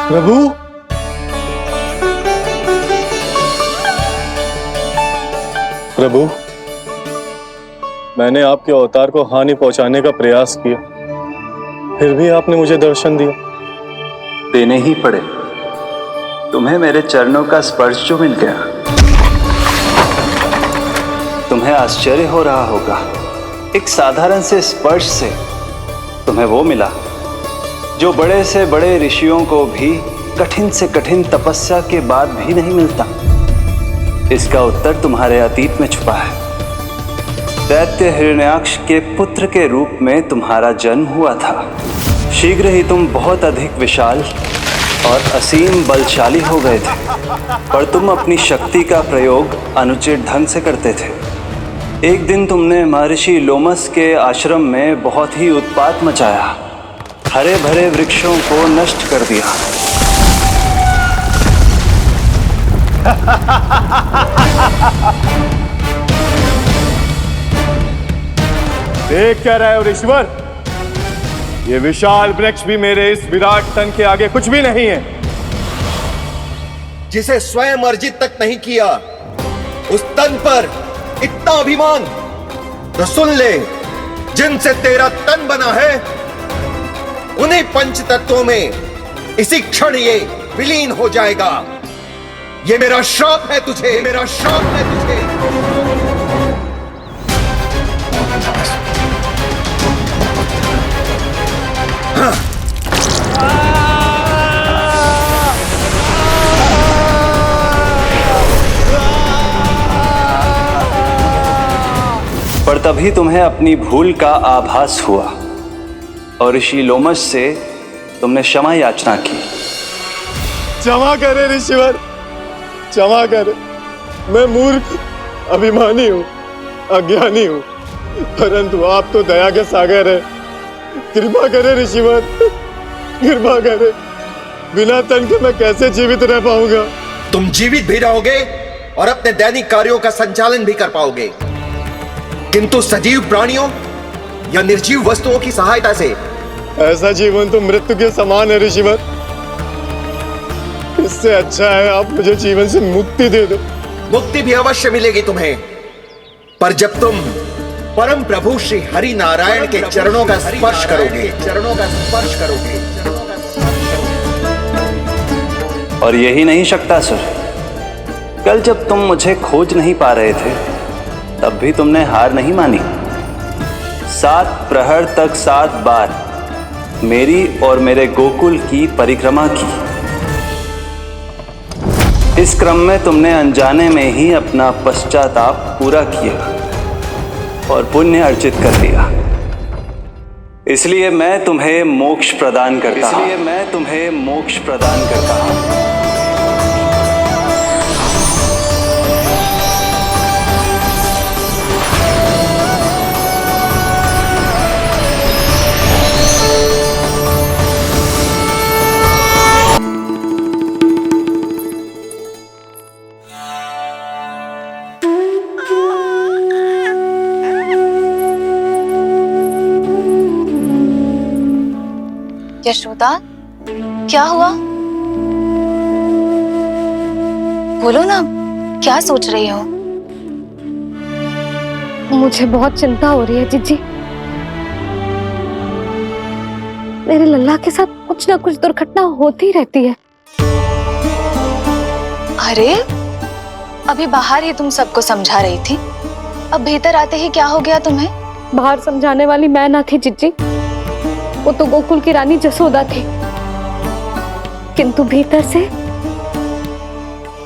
प्रभु, प्रभु, मैंने आपके अवतार को हानि पहुंचाने का प्रयास किया, फिर भी आपने मुझे दर्शन दिया। देने ही पड़े। तुम्हें मेरे चरणों का स्पर्श जो मिल गया। तुम्हें आश्चर्य हो रहा होगा, एक साधारण से स्पर्श से तुम्हें वो मिला जो बड़े से बड़े ऋषियों को भी कठिन से कठिन तपस्या के बाद भी नहीं मिलता। इसका उत्तर तुम्हारे अतीत में छुपा है। दैत्य हिरण्याक्ष के पुत्र के रूप में तुम्हारा जन्म हुआ था। शीघ्र ही तुम बहुत अधिक विशाल और असीम बलशाली हो गए थे, पर तुम अपनी शक्ति का प्रयोग अनुचित ढंग से करते थे। एक दिन तुमने महर्षि लोमस के आश्रम में बहुत ही उत्पात मचाया, हरे भरे वृक्षों को नष्ट कर दिया। देख क्या रहे हो ऋषिवर? ये विशाल वृक्ष भी मेरे इस विराट तन के आगे कुछ भी नहीं है। जिसे स्वयं अर्जित तक नहीं किया, उस तन पर इतना अभिमान। तो सुन ले, जिनसे तेरा तन बना है, उन्हीं पंच तत्वों में इसी क्षण ये विलीन हो जाएगा। ये मेरा श्राप है तुझे, मेरा श्राप है तुझे। हाँ। पर तभी तुम्हें अपनी भूल का आभास हुआ और ऋषि लोमस से तुमने क्षमा याचना की। क्षमा करे ऋषिवर, क्षमा करे। मैं मूर्ख, अभिमानी हूँ, अज्ञानी हूँ, परंतु आप तो दया के सागर है। कृपा करे ऋषिवर, कृपा करे। बिना तन के मैं कैसे जीवित रह पाऊंगा? तुम जीवित भी रहोगे और अपने दैनिक कार्यों का संचालन भी कर पाओगे, किंतु सजीव प्राणियों या निर्जीव वस्तुओं की सहायता से। ऐसा जीवन तो मृत्यु के समान है ऋषिवर। इससे अच्छा है आप मुझे जीवन से मुक्ति दे दो। मुक्ति भी अवश्य मिलेगी तुम्हें, पर जब तुम परम प्रभु श्री हरि नारायण के चरणों का स्पर्श करोगे, चरणों का स्पर्श करोगे। और यही नहीं शक्तासुर, कल जब तुम मुझे खोज नहीं पा रहे थे, तब भी तुमने हार नहीं मानी। 7 प्रहर तक 7 बार मेरी और मेरे गोकुल की परिक्रमा की। इस क्रम में तुमने अनजाने में ही अपना पश्चाताप पूरा किया और पुण्य अर्जित कर लिया। इसलिए मैं तुम्हें मोक्ष प्रदान करता हूं। इसलिए मैं तुम्हें मोक्ष प्रदान करता हूं। यशोदा, क्या हुआ? बोलो ना, क्या सोच रही हो? मुझे बहुत चिंता हो रही है जीजी। मेरे लल्ला के साथ कुछ ना कुछ दुर्घटना होती रहती है। अरे, अभी बाहर ही तुम सबको समझा रही थी, अब भीतर आते ही क्या हो गया तुम्हें? बाहर समझाने वाली मैं ना थी जीजी, वो तो गोकुल की रानी जसोदा थी। किंतु भीतर से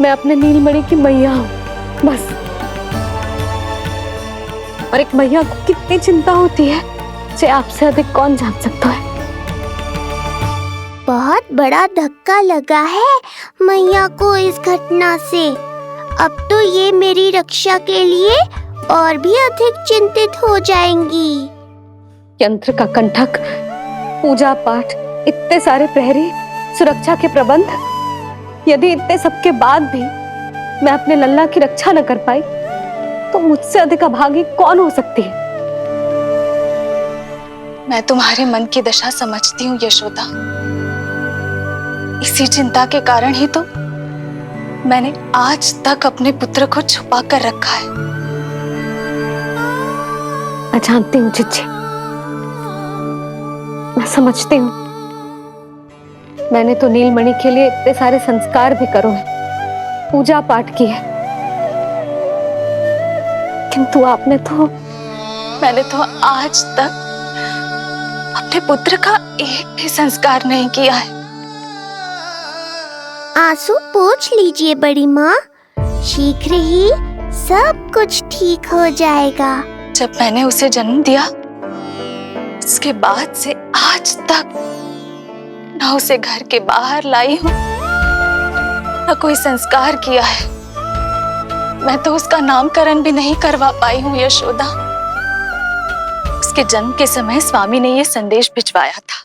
मैं अपने नीलमणि की मैया हूं, बस। और एक मैया को कितनी चिंता होती है, इसे आपसे अधिक कौन जान सकता है। बहुत बड़ा धक्का लगा है मैया को इस घटना से। अब तो ये मेरी रक्षा के लिए और भी अधिक चिंतित हो जाएंगी। यंत्र का कंठक, पूजा पाठ, इतने सारे प्रहरी, सुरक्षा के प्रबंध, यदि इतने सबके बाद भी मैं अपने लल्ला की रक्षा न कर पाई, तो मुझसे अधिक अभागी कौन हो सकती है? मैं तुम्हारे मन की दशा समझती हूँ यशोदा। इसी चिंता के कारण ही तो मैंने आज तक अपने पुत्र को छुपा कर रखा है। मैं जानती हूँ जिज्जी, मैं समझती हूँ। मैंने तो नीलमणि के लिए इतने सारे संस्कार भी करो है, पूजा पाठ की है, किंतु मैंने तो आज तक अपने पुत्र का एक भी संस्कार नहीं किया है। आंसू पोंछ लीजिए बड़ी माँ, शीघ्र ही सब कुछ ठीक हो जाएगा। जब मैंने उसे जन्म दिया उसके बाद से आज तक न उसे घर के बाहर लाई हूँ न कोई संस्कार किया है। मैं तो उसका नामकरण भी नहीं करवा पाई हूँ यशोदा। उसके जन्म के समय स्वामी ने यह संदेश भिजवाया था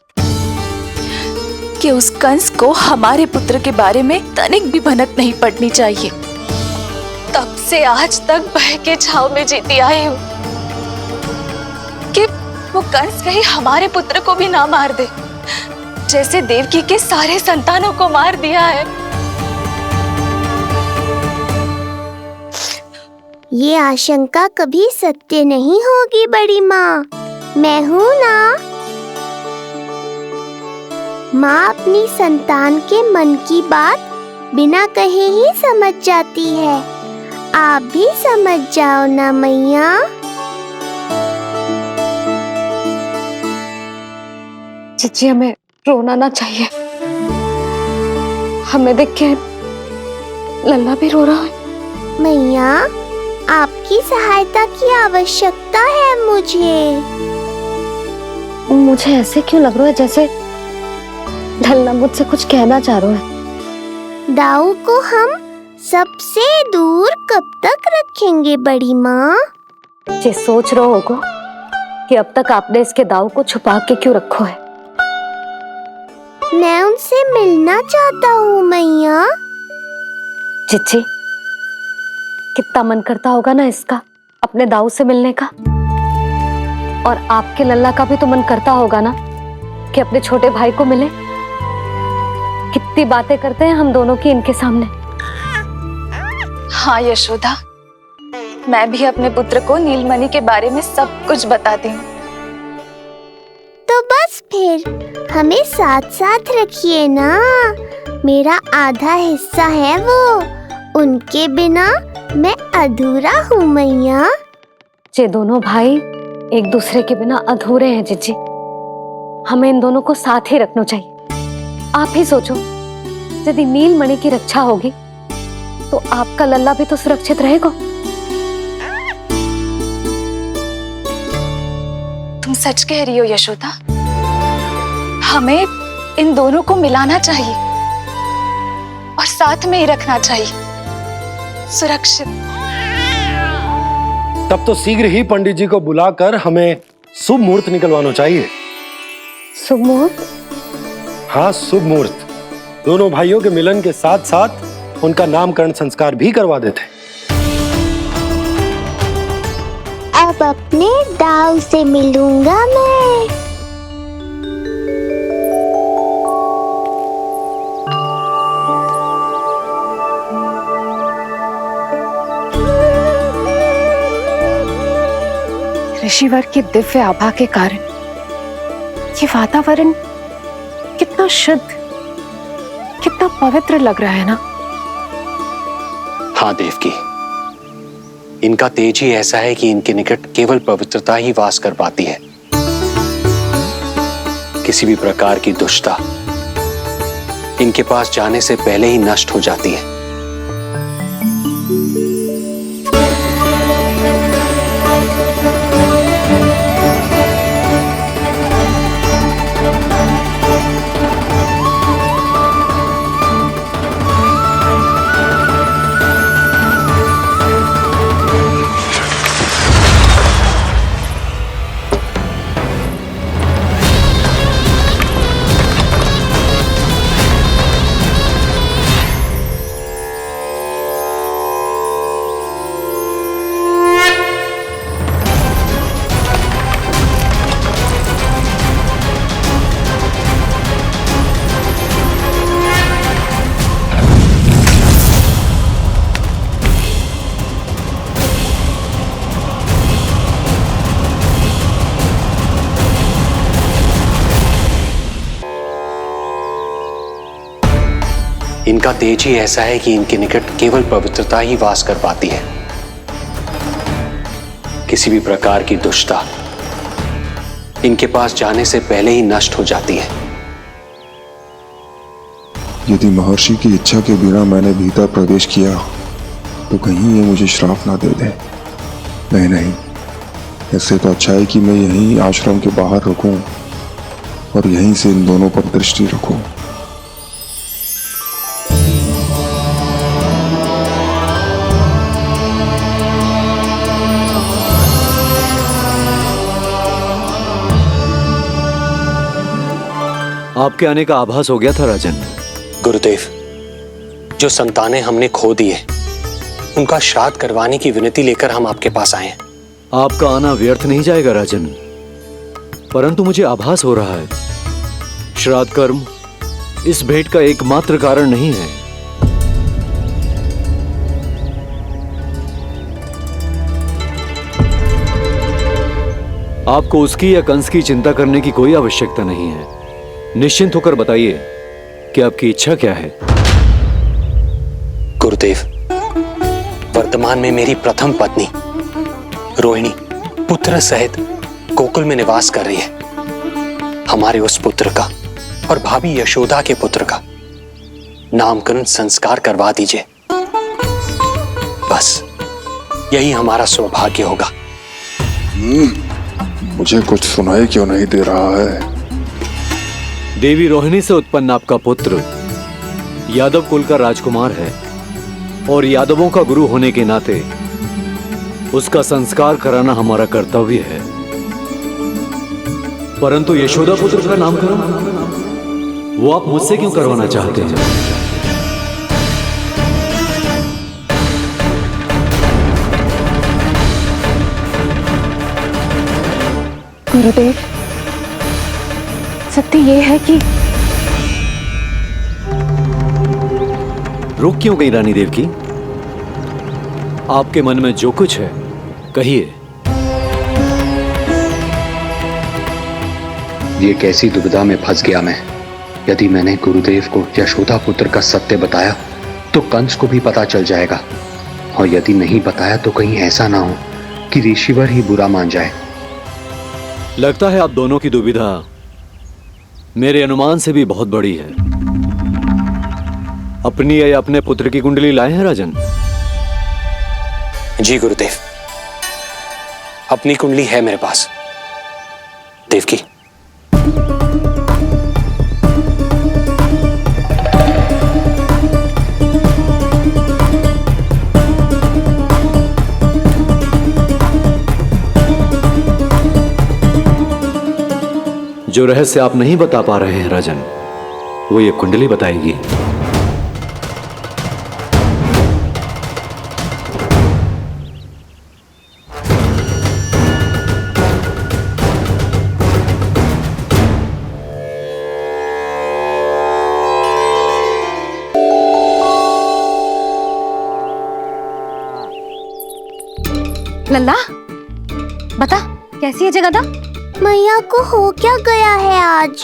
कि उस कंस को हमारे पुत्र के बारे में तनिक भी भनक नहीं पड़नी चाहिए। तब से आज तक भय के छाव में जीती आई हूँ कि वो कंस कहीं हमारे पुत्र को भी ना मार दे, जैसे देवकी के सारे संतानों को मार दिया है। ये आशंका कभी सत्य नहीं होगी बड़ी माँ, मैं हूँ ना। माँ अपनी संतान के मन की बात बिना कहे ही समझ जाती है। आप भी समझ जाओ ना मैया। जिज्जी, हमें रोना ना चाहिए। हमें देख के लल्ला भी रो रहा है। मैया, आपकी सहायता की आवश्यकता है मुझे ऐसे क्यों लग रहा है जैसे लल्ला मुझसे कुछ कहना चाह रहा है। दाऊ को हम सबसे दूर कब तक रखेंगे बड़ी माँ? ये सोच रहा होगा कि अब तक आपने इसके दाऊ को छुपा के क्यों रखो है। मैं उनसे मिलना चाहता हूँ मैया। जिज्जी, कितना मन करता होगा ना इसका अपने दाऊ से मिलने का। और आपके लल्ला का भी तो मन करता होगा ना कि अपने छोटे भाई को मिले। कितनी बातें करते हैं हम दोनों की इनके सामने। हाँ यशोदा, मैं भी अपने पुत्र को नीलमणि के बारे में सब कुछ बताती हूँ। तो बस फिर हमें साथ साथ रखिए ना। मेरा आधा हिस्सा है वो, उनके बिना मैं अधूरा हूँ मैया। ये दोनों भाई एक दूसरे के बिना अधूरे हैं जिज्जी। हमें इन दोनों को साथ ही रखना चाहिए। आप ही सोचो, यदि नीलमणि की रक्षा होगी तो आपका लल्ला भी तो सुरक्षित रहेगा। तुम सच कह रही हो यशोदा। हमें इन दोनों को मिलाना चाहिए और साथ में ही रखना चाहिए, सुरक्षित। तब तो शीघ्र ही पंडित जी को बुलाकर हमें शुभ मुहूर्त निकलवाना चाहिए। शुभ मुहूर्त? हाँ, शुभ मुहूर्त। दोनों भाइयों के मिलन के साथ साथ उनका नामकरण संस्कार भी करवा देते। अब अपने दाऊ से मिलूंगा मैं। ऋषिवर की दिव्य आभा के कारण ये वातावरण कितना शुद्ध, कितना पवित्र लग रहा है ना। हाँ देवकी, इनका तेज ही ऐसा है कि इनके निकट केवल पवित्रता ही वास कर पाती है। किसी भी प्रकार की दुष्टता इनके पास जाने से पहले ही नष्ट हो जाती है। इनका तेज ही ऐसा है कि इनके निकट केवल पवित्रता ही वास कर पाती है। किसी भी प्रकार की दुष्टता इनके पास जाने से पहले ही नष्ट हो जाती है। यदि महर्षि की इच्छा के बिना मैंने भीतर प्रवेश किया तो कहीं ये मुझे श्राप ना दे दे। नहीं नहीं, इससे तो अच्छा है कि मैं यहीं आश्रम के बाहर रुकूं और यहीं से इन दोनों पर दृष्टि रखूं। आपके आने का आभास हो गया था राजन। गुरुदेव, जो संतानें हमने खो दी है उनका श्राद्ध करवाने की विनती लेकर हम आपके पास आए हैं। आपका आना व्यर्थ नहीं जाएगा राजन, परंतु मुझे आभास हो रहा है श्राद्ध कर्म इस भेंट का एकमात्र कारण नहीं है। आपको उसकी या कंस की चिंता करने की कोई आवश्यकता नहीं है। निश्चिंत होकर बताइए कि आपकी इच्छा क्या है। गुरुदेव, वर्तमान में मेरी प्रथम पत्नी रोहिणी पुत्र सहित गोकुल में निवास कर रही है। हमारे उस पुत्र का और भाभी यशोदा के पुत्र का नामकरण संस्कार करवा दीजिए। बस यही हमारा सौभाग्य होगा। मुझे कुछ सुनाई क्यों नहीं दे रहा है? देवी रोहिणी से उत्पन्न आपका पुत्र यादव कुल का राजकुमार है और यादवों का गुरु होने के नाते उसका संस्कार कराना हमारा कर्तव्य है। परंतु यशोदा पुत्र का नामकरण वो आप मुझसे क्यों करवाना चाहते हैं? गुरुदेव, सत्य ये है कि रुक क्यों गई रानी देव की? आपके मन में जो कुछ है कहिए। ये कैसी दुविधा में फंस गया मैं। यदि मैंने गुरुदेव को यशोदा पुत्र का सत्य बताया तो कंस को भी पता चल जाएगा, और यदि नहीं बताया तो कहीं ऐसा ना हो कि ऋषिवर ही बुरा मान जाए। लगता है आप दोनों की दुविधा मेरे अनुमान से भी बहुत बड़ी है। अपनी या अपने पुत्र की कुंडली लाए हैं राजन? जी गुरुदेव, अपनी कुंडली है मेरे पास। देवकी, जो रहस्य आप नहीं बता पा रहे हैं राजन, वो ये कुंडली बताएगी। लल्ला, बता कैसी है जगदा? मैया को हो क्या गया है आज?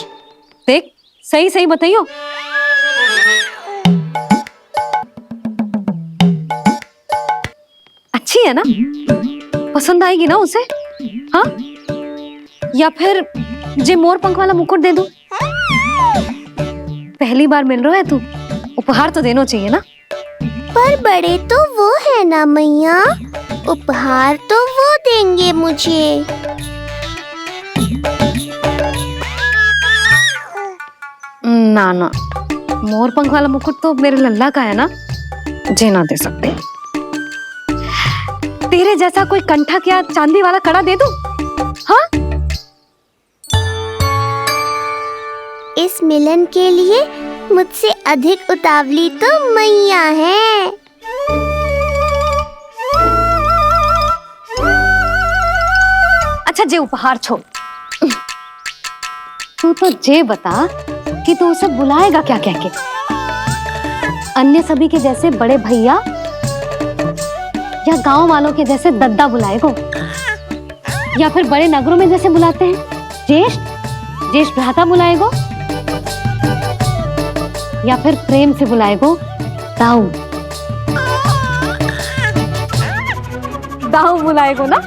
देख, सही सही बताइयो। अच्छी है ना? पसंद आएगी ना उसे? हाँ? या फिर जे मोर पंख वाला मुकुट दे दूं? पहली बार मिल रहा है तू, उपहार तो देना चाहिए ना? पर बड़े तो वो है ना मैया, उपहार तो वो देंगे मुझे। ना ना, मोर पंख वाला मुकुट तो मेरे लल्ला का है ना, जे ना दे सकते। तेरे जैसा कोई कंठक या चांदी वाला कड़ा दे दूं? हाँ? इस मिलन के लिए मुझसे अधिक उतावली तो मैया है। अच्छा, जे उपहार छोड़, तू तो जे बता कि तू उसे बुलाएगा क्या कह के? अन्य सभी के जैसे बड़े भैया या गांव वालों के जैसे दद्दा बुलाएगो, या फिर बड़े नगरों में जैसे बुलाते हैं ज्येष्ठ भ्राता बुलाएगो, या फिर प्रेम से बुलाएगो दाऊ? दाऊ बुलाएगो ना?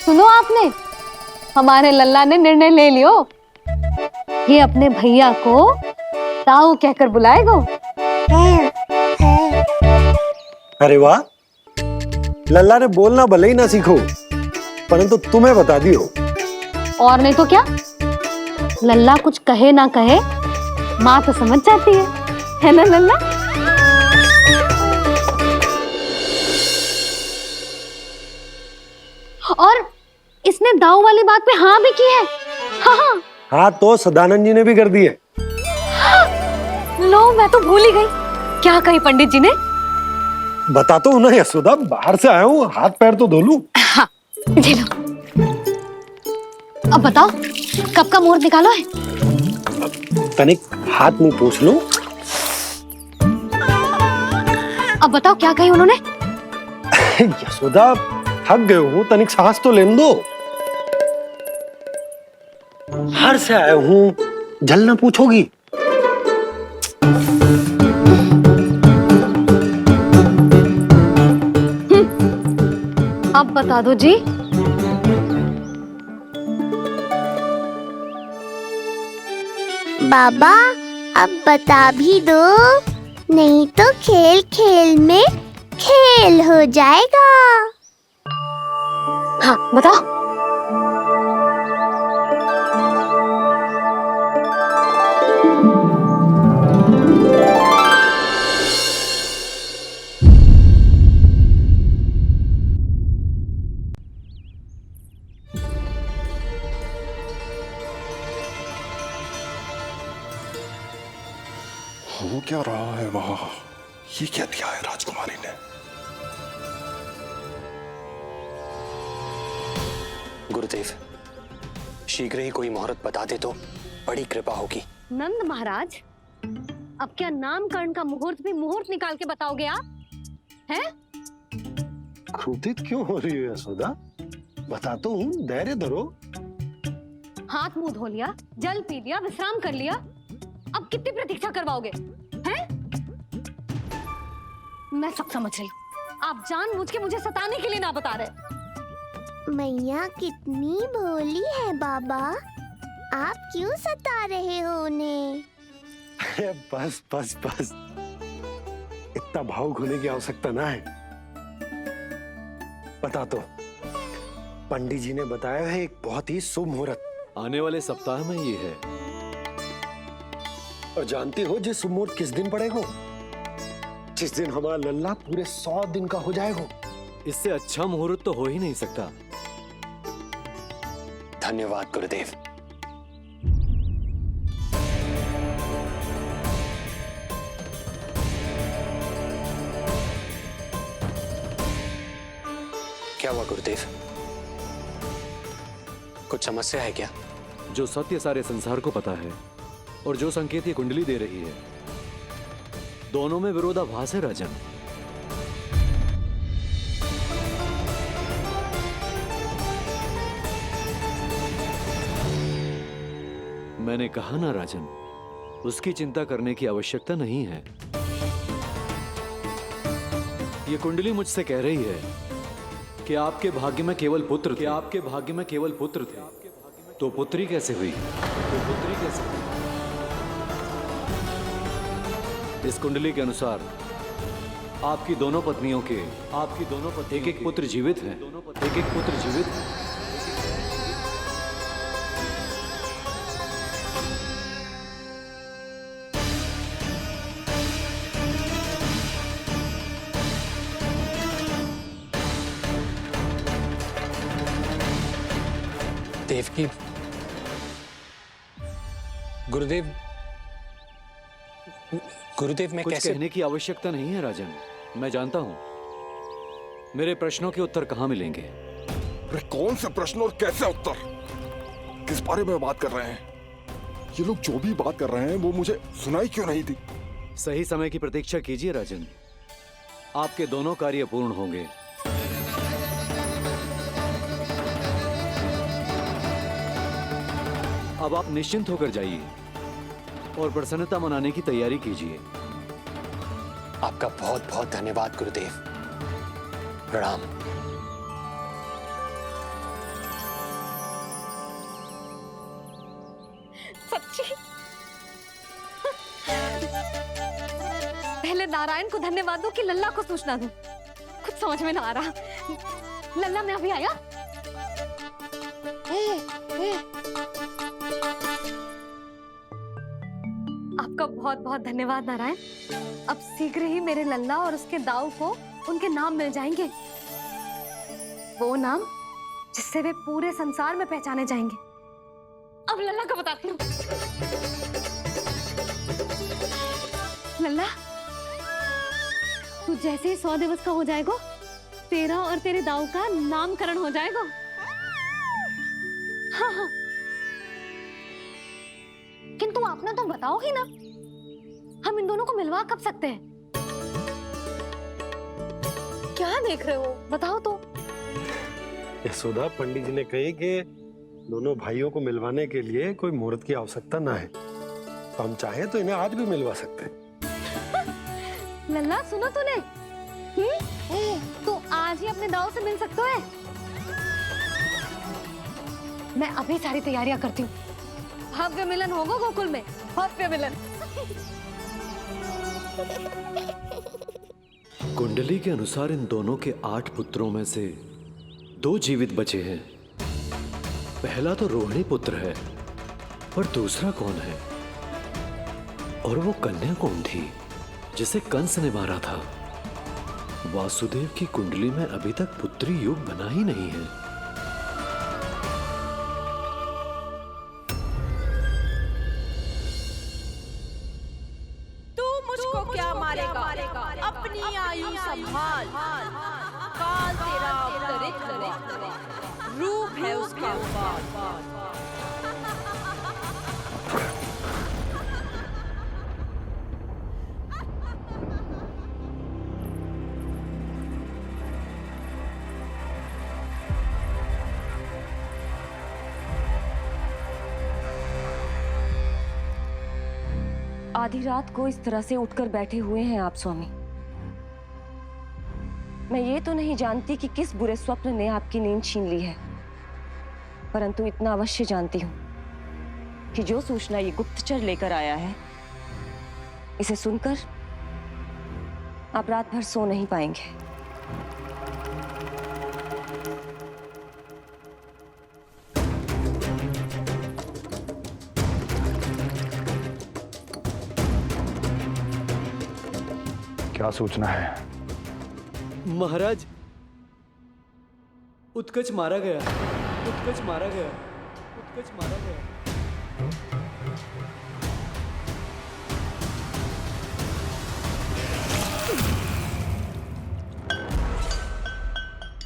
सुनो आपने, हमारे लल्ला ने निर्णय ले लियो, ये अपने भैया को दाऊ कहकर बुलाएगो। अरे वाह, लल्ला ने बोलना भले ही ना सीखो, परंतु तुम्हें बता दियो। और नहीं तो क्या, लल्ला कुछ कहे ना कहे माँ तो समझ जाती है ना लल्ला? और इसने दाऊ वाली बात पे हाँ भी की है। हाँ हाँ तो सदानंद जी ने भी कर दी है। लो, मैं तो भूल ही गई। क्या कही पंडित जी ने? बता तो ना यशोदा, बाहर से आया हूँ, हाथ पैर तो धो लूं। हाँ, ये लो। अब बताओ, कब का मुहूर्त निकालो है? तनिक हाथ मुंह पूछ लूं। अब बताओ क्या कही उन्होंने? यशोदा थक गए हूँ, तनिक सांस तो लेने दो। बाहर से आया हूँ, जल ना पूछोगी? अब बता दो जी। बाबा अब बता भी दो, नहीं तो खेल खेल में खेल हो जाएगा। हाँ बताओ। हो क्या रहा है वहां? ये क्या दिया है राजकुमारी ने? गुरुदेव, शीघ्र ही कोई मुहूर्त बता दे तो बड़ी कृपा होगी। नंद महाराज, अब क्या नामकरण का मुहूर्त भी मुहूर्त निकाल के बताओगे आप? हैं? क्रोधित क्यों हो रही हो यशोदा? बता तो हूँ, धैर्य धरो। हाथ मुंह धो लिया, जल पी लिया, विश्राम कर लिया, अब कितनी प्रतीक्षा करवाओगे? हैं? मैं सब समझ रही हूँ, आप जानबूझ के मुझे सताने के लिए ना बता रहे। मैया कितनी भोली है बाबा, आप क्यों सता रहे हो उन्हें? बस बस बस, इतना भावुक होने की आवश्यकता ना है। बता तो, पंडित जी ने बताया है एक बहुत ही शुभ मुहूर्त आने वाले सप्ताह में ये है। और जानती हो जिस शुभ मुहूर्त किस दिन पड़ेगा? जिस दिन हमारा लल्ला पूरे 100 दिन का हो जाएगा। इससे अच्छा मुहूर्त तो हो ही नहीं सकता। धन्यवाद गुरुदेव। क्या हुआ गुरुदेव? कुछ समस्या है क्या? जो सत्य सारे संसार को पता है और जो संकेत ये कुंडली दे रही है, दोनों में विरोधाभास है राजन। मैंने कहा ना राजन, उसकी चिंता करने की आवश्यकता नहीं है। ये कुंडली मुझसे कह रही है कि आपके भाग्य में केवल पुत्र थे। आपके भाग्य में केवल पुत्र थे, तो पुत्री कैसे हुई? इस कुंडली के अनुसार आपकी दोनों पत्नियों के एक एक पुत्र जीवित हैं। देवकी, गुरुदेव मैं कुछ कैसे? कहने की आवश्यकता नहीं है राजन, मैं जानता हूं मेरे प्रश्नों के उत्तर कहां मिलेंगे। अरे कौन से प्रश्न और कैसे उत्तर? किस बारे में बात कर रहे हैं? ये लोग जो भी बात कर रहे हैं वो मुझे सुनाई क्यों नहीं थी? सही समय की प्रतीक्षा कीजिए राजन, आपके दोनों कार्य पूर्ण होंगे। अब आप निश्चिंत होकर जाइए और प्रसन्नता मनाने की तैयारी कीजिए। आपका बहुत बहुत धन्यवाद गुरुदेव। प्रणाम। सच्ची? पहले नारायण को धन्यवाद दूं कि लल्ला को सूचना दूं? कुछ समझ में ना आ रहा। लल्ला, मैं अभी आया। आपका बहुत बहुत धन्यवाद नारायण। अब शीघ्र ही मेरे लल्ला और उसके दाऊ को उनके नाम मिल जाएंगे, वो नाम जिससे वे पूरे संसार में पहचाने जाएंगे। अब लल्ला को बताती हूँ। लल्ला, तू जैसे ही 100 दिवस का हो जाएगा, तेरा और तेरे दाऊ का नामकरण हो जाएगा। हाँ हाँ, किंतु आपने तो बताओ ही ना, हम इन दोनों को मिलवा कब सकते हैं? क्या देख रहे हो, बताओ तो। यशोदा, पंडित जी ने कही कि दोनों भाइयों को मिलवाने के लिए कोई मुहूर्त की आवश्यकता ना है, तो हम चाहे तो इन्हें आज भी मिलवा सकते हैं। लल्ला, सुनो तूने? तू आज ही अपने दाऊ से मिल सकता है। मैं अभी सारी तैयारियां करती हूँ। भव्य मिलन होगा गोकुल में, भव्य मिलन। कुंडली के अनुसार इन दोनों के 8 पुत्रों में से 2 जीवित बचे हैं। पहला तो रोहिणी पुत्र है, पर दूसरा कौन है? और वो कन्या कौन थी जिसे कंस ने मारा था? वासुदेव की कुंडली में अभी तक पुत्री योग बना ही नहीं है। तू मुझको क्या मारेगा? अपनी आयु संभाल। काल तेरा अवतरित रूप है उसका। आधी रात को इस तरह से उठकर बैठे हुए हैं आप स्वामी। मैं ये तो नहीं जानती कि किस बुरे स्वप्न ने आपकी नींद छीन ली है, परंतु इतना अवश्य जानती हूँ कि जो सूचना ये गुप्तचर लेकर आया है, इसे सुनकर आप रात भर सो नहीं पाएंगे। क्या सूचना है? महाराज, उत्कच मारा गया, उत्कच मारा गया, उत्कच मारा गया।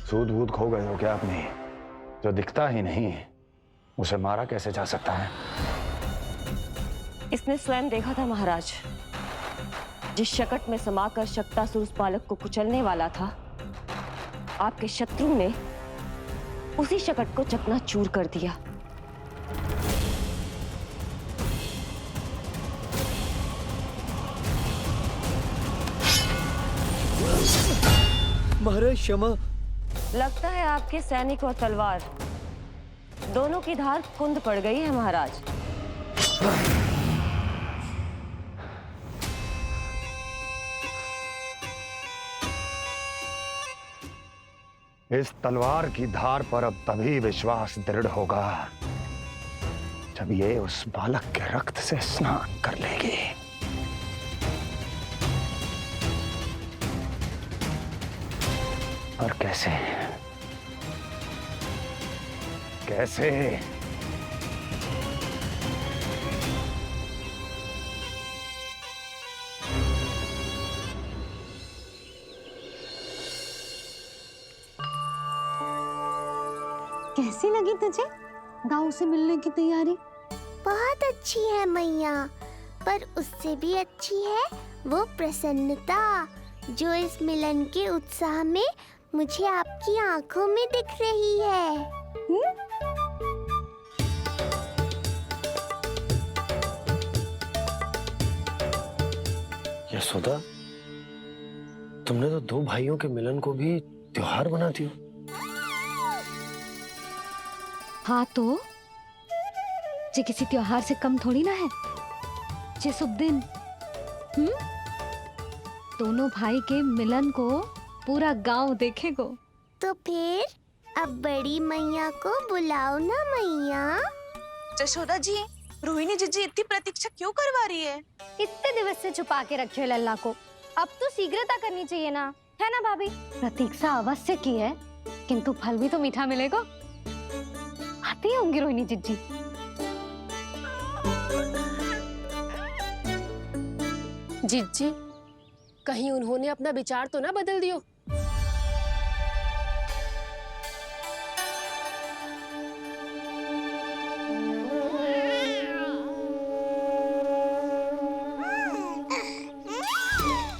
सूद वूद खो गए हो क्या अपनी? जो दिखता ही नहीं उसे मारा कैसे जा सकता है? इसने स्वयं देखा था महाराज। जिस शकट में समाकर शक्तासुर उस बालक को कुचलने वाला था, आपके शत्रु ने उसी शकट को चकनाचूर कर दिया। महाराज क्षमा। लगता है आपके सैनिक और तलवार दोनों की धार कुंद पड़ गई है महाराज। इस तलवार की धार पर अब तभी विश्वास दृढ़ होगा जब ये उस बालक के रक्त से स्नान कर लेगी। और कैसे? कैसे? कैसी लगी तुझे दाऊ से मिलने की तैयारी? बहुत अच्छी है मैया, पर उससे भी अच्छी है वो प्रसन्नता जो इस मिलन के उत्साह में मुझे आपकी आंखों में दिख रही है। यशोदा, तुमने तो दो भाइयों के मिलन को भी त्योहार बना दियो। हाँ तो ये किसी त्योहार से कम थोड़ी ना है। ये शुभ दिन दोनों भाई के मिलन को पूरा गांव देखेगो। तो फिर अब बड़ी मैया को बुलाओ ना मैया। यशोदा जी, रोहिणी जीजी इतनी प्रतीक्षा क्यों करवा रही है? इतने दिवस से छुपा के रखे लल्ला को, अब तो शीघ्रता करनी चाहिए ना, है ना भाभी? प्रतीक्षा अवश्य की है, किंतु फल भी तो मीठा मिलेगा। आती होंगी रोहिणी जीजी। जीजी, कहीं उन्होंने अपना विचार तो ना बदल दियो?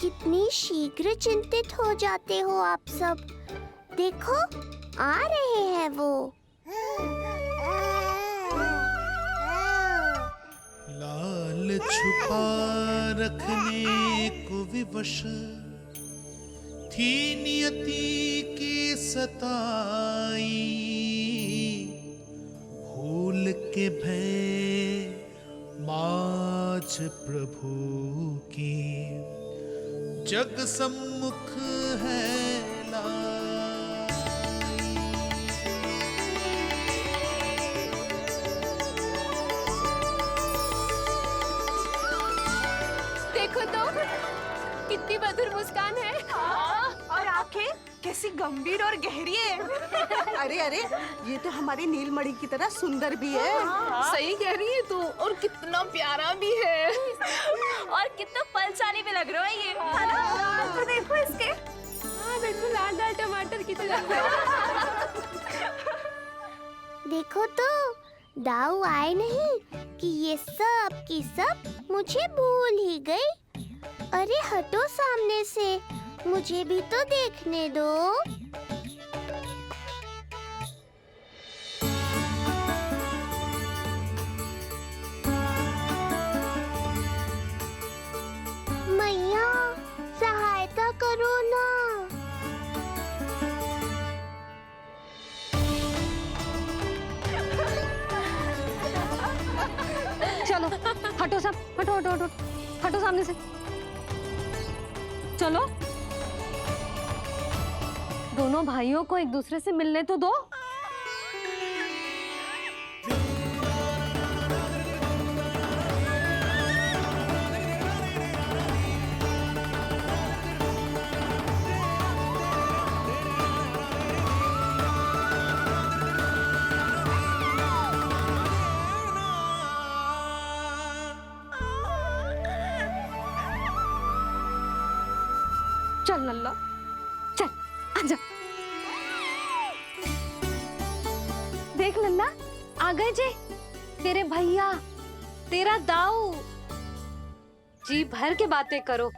कितनी शीघ्र चिंतित हो जाते हो आप सब। देखो आ रहे हैं वो। लाल छुपा रखने को विवश थी नियति की सताई, भूल के भय माज प्रभु की जग सम्मुख है देखो तो कितनी मधुर मुस्कान है। और आंखें कैसी गंभीर और गहरी है। अरे अरे, ये तो हमारी नीलमणि की तरह सुंदर भी है। सही कह रही है तू, और कितना प्यारा भी है। और कितना पलसानी भी लग रहा है ये, है ना? तो देखो इसके। हाँ बिल्कुल, लाल लाल टमाटर की तरह। देखो तो दाऊ आए नहीं कि ये सब की सब मुझे भूल ही गई। अरे हटो सामने से, मुझे भी तो देखने दो। मैया सहायता करो ना। चलो हटो सब, हटो हटो हटो, हटो सामने से। चलो दोनों भाइयों को एक दूसरे से मिलने तो दो। चल लल्ला, चल आजा। देख लल्ला, आ गए जे तेरे भैया, तेरा दाऊ। जी भर के बातें करो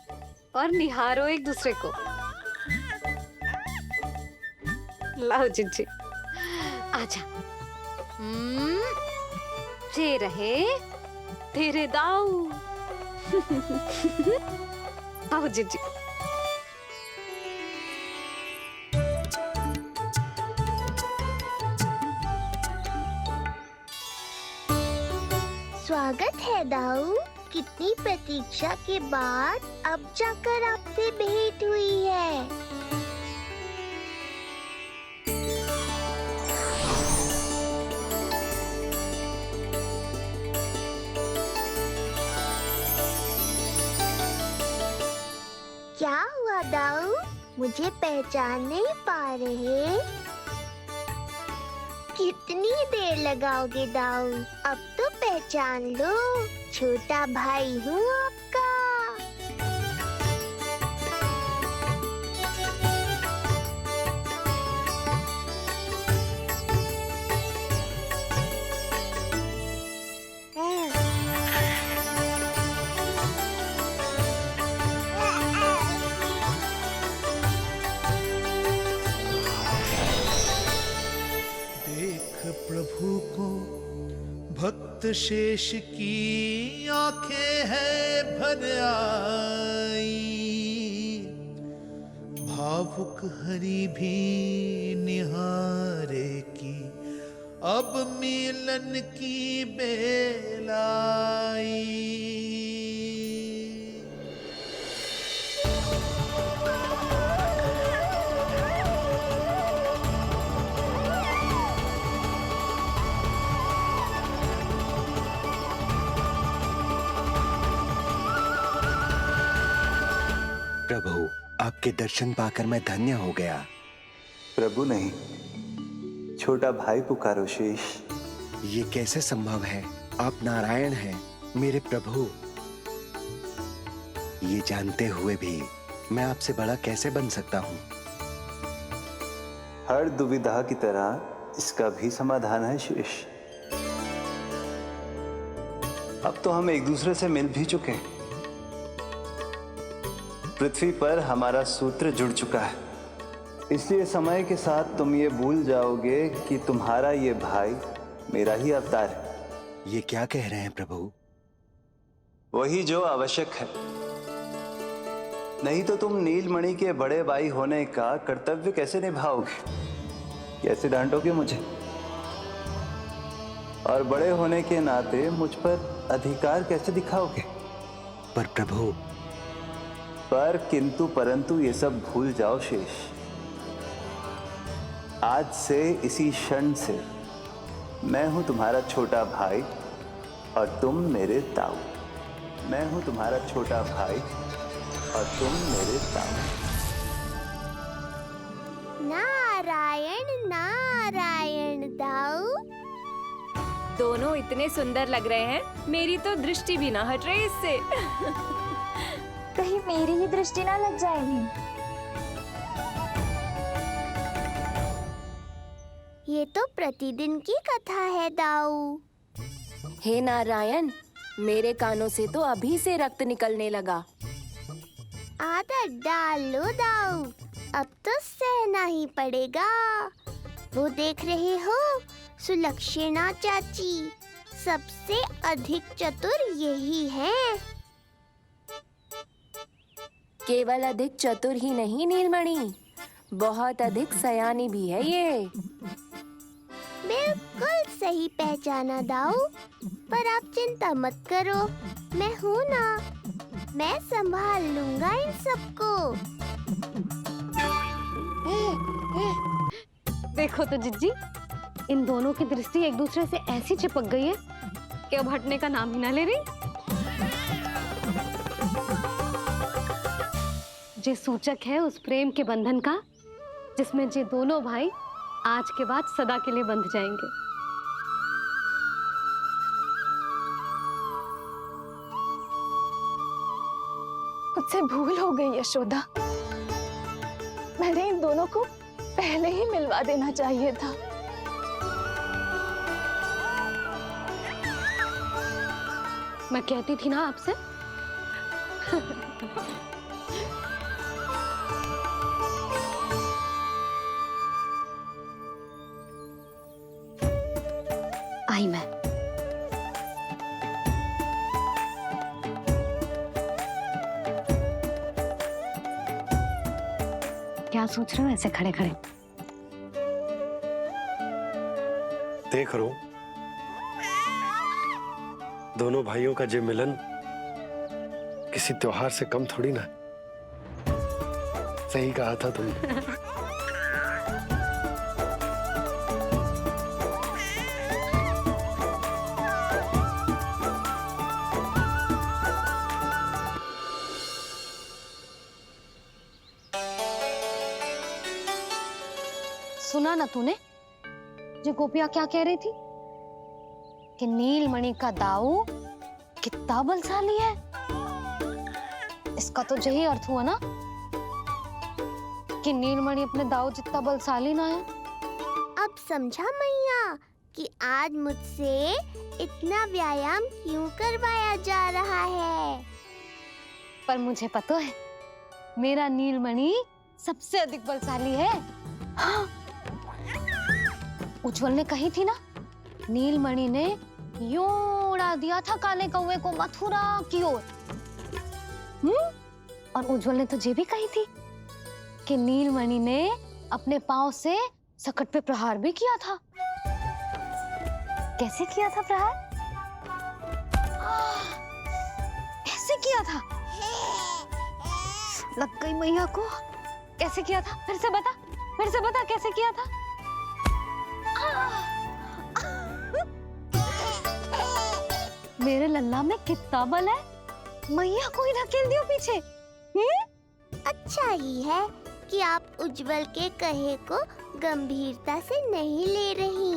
और निहारो एक दूसरे को। लाओ जिज्जी, आजा। जे रहे तेरे दाऊ। आओ जिज्जी। स्वागत है दाऊ। कितनी प्रतीक्षा के बाद अब जाकर आपसे भेंट हुई है। क्या हुआ दाऊ, मुझे पहचान नहीं पा रहे? कितनी देर लगाओगे दाऊ? अब तो पहचान लो, छोटा भाई हूँ आपका। प्रभु को भक्त शेष की आंखें हैं भर आई, भावुक हरि भी निहारे की अब मिलन की बेलाई। प्रभु, आपके दर्शन पाकर मैं धन्य हो गया। प्रभु नहीं, छोटा भाई पुकारो शेष। ये कैसे संभव है? आप नारायण हैं, मेरे प्रभु। ये जानते हुए भी मैं आपसे बड़ा कैसे बन सकता हूँ? हर दुविधा की तरह इसका भी समाधान है शेष। अब तो हम एक दूसरे से मिल भी चुके हैं। पृथ्वी पर हमारा सूत्र जुड़ चुका है, इसलिए समय के साथ तुम ये भूल जाओगे कि तुम्हारा ये भाई मेरा ही अवतार है। ये क्या कह रहे हैं प्रभु? वही जो आवश्यक है, नहीं तो तुम नीलमणि के बड़े भाई होने का कर्तव्य कैसे निभाओगे? कैसे डांटोगे मुझे? और बड़े होने के नाते मुझ पर अधिकार कैसे दिखाओगे? पर प्रभु, पर किंतु परंतु ये सब भूल जाओ शेष। आज से इसी क्षण से मैं हूं तुम्हारा छोटा भाई और तुम मेरे ताऊ। मैं हूं तुम्हारा छोटा भाई और तुम मेरे ताऊ। नारायण नारायण दाऊ। दोनों इतने सुंदर लग रहे हैं, मेरी तो दृष्टि भी ना हट रही इससे। कहीं मेरी ही दृष्टि ना लग जाएगी। ये तो प्रतिदिन की कथा है दाऊ। हे नारायण, मेरे कानों से तो अभी से रक्त निकलने लगा। आदत डाल लो दाऊ, अब तो सहना ही पड़ेगा। वो देख रहे हो, सुलक्षणा चाची सबसे अधिक चतुर यही है। केवल अधिक चतुर ही नहीं नीलमणि, बहुत अधिक सयानी भी है ये। बिल्कुल सही पहचाना दाऊ, पर आप चिंता मत करो, मैं हूँ ना, मैं संभाल लूंगा इन सबको। देखो तो जिज्जी, इन दोनों की दृष्टि एक दूसरे से ऐसी चिपक गई है कि अब हटने का नाम ही ना ले रही। जे सूचक है उस प्रेम के बंधन का, जिसमें जे दोनों भाई आज के बाद सदा के लिए बंध जाएंगे। मुझसे भूल हो गई यशोदा, मैंने इन दोनों को पहले ही मिलवा देना चाहिए था। मैं कहती थी ना आपसे। आई मैं। क्या सोच रहे हो ऐसे खड़े खड़े? देख रहा हूं दोनों भाइयों का जे मिलन किसी त्योहार से कम थोड़ी ना। सही कहा था तुमने। सुना ना तूने जो गोपिया क्या कह रही थी कि नीलमणि का दाऊ कितना बलशाली है? इसका तो यही अर्थ हुआ ना कि नीलमणि अपने दाऊ जितना बलशाली ना है। अब समझा मैया कि आज मुझसे इतना व्यायाम क्यों करवाया जा रहा है। पर मुझे पता है मेरा नीलमणि सबसे अधिक बलशाली है। हाँ। उज्जवल ने कही थी ना, नीलमणि ने यूं उड़ा दिया था काले कौवे को मथुरा की ओर। और उज्जवल ने तो ये भी कही थी कि नीलमणि ने अपने पांव से सकट पे प्रहार भी किया था। कैसे किया था प्रहार? कैसे किया था? लग गई मैया को। कैसे किया था? फिर से बता कैसे किया था? मेरे लल्ला में कितना बल है, मैया को ही धकेल दियो पीछे। अच्छा ही है कि आप उज्जवल के कहे को गंभीरता से नहीं ले रही,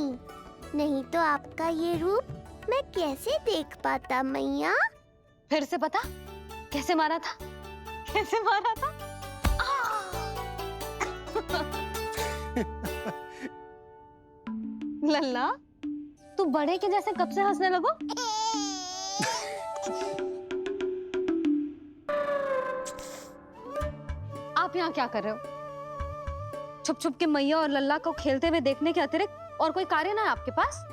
नहीं तो आपका ये रूप मैं कैसे देख पाता मैया। फिर से बता कैसे मारा था? कैसे मारा था? लल्ला तू बड़े के जैसे कब से हंसने लगो? आप यहाँ क्या कर रहे हो? छुप छुप के मैया और लल्ला को खेलते हुए देखने के अतिरिक्त और कोई कार्य ना है आपके पास?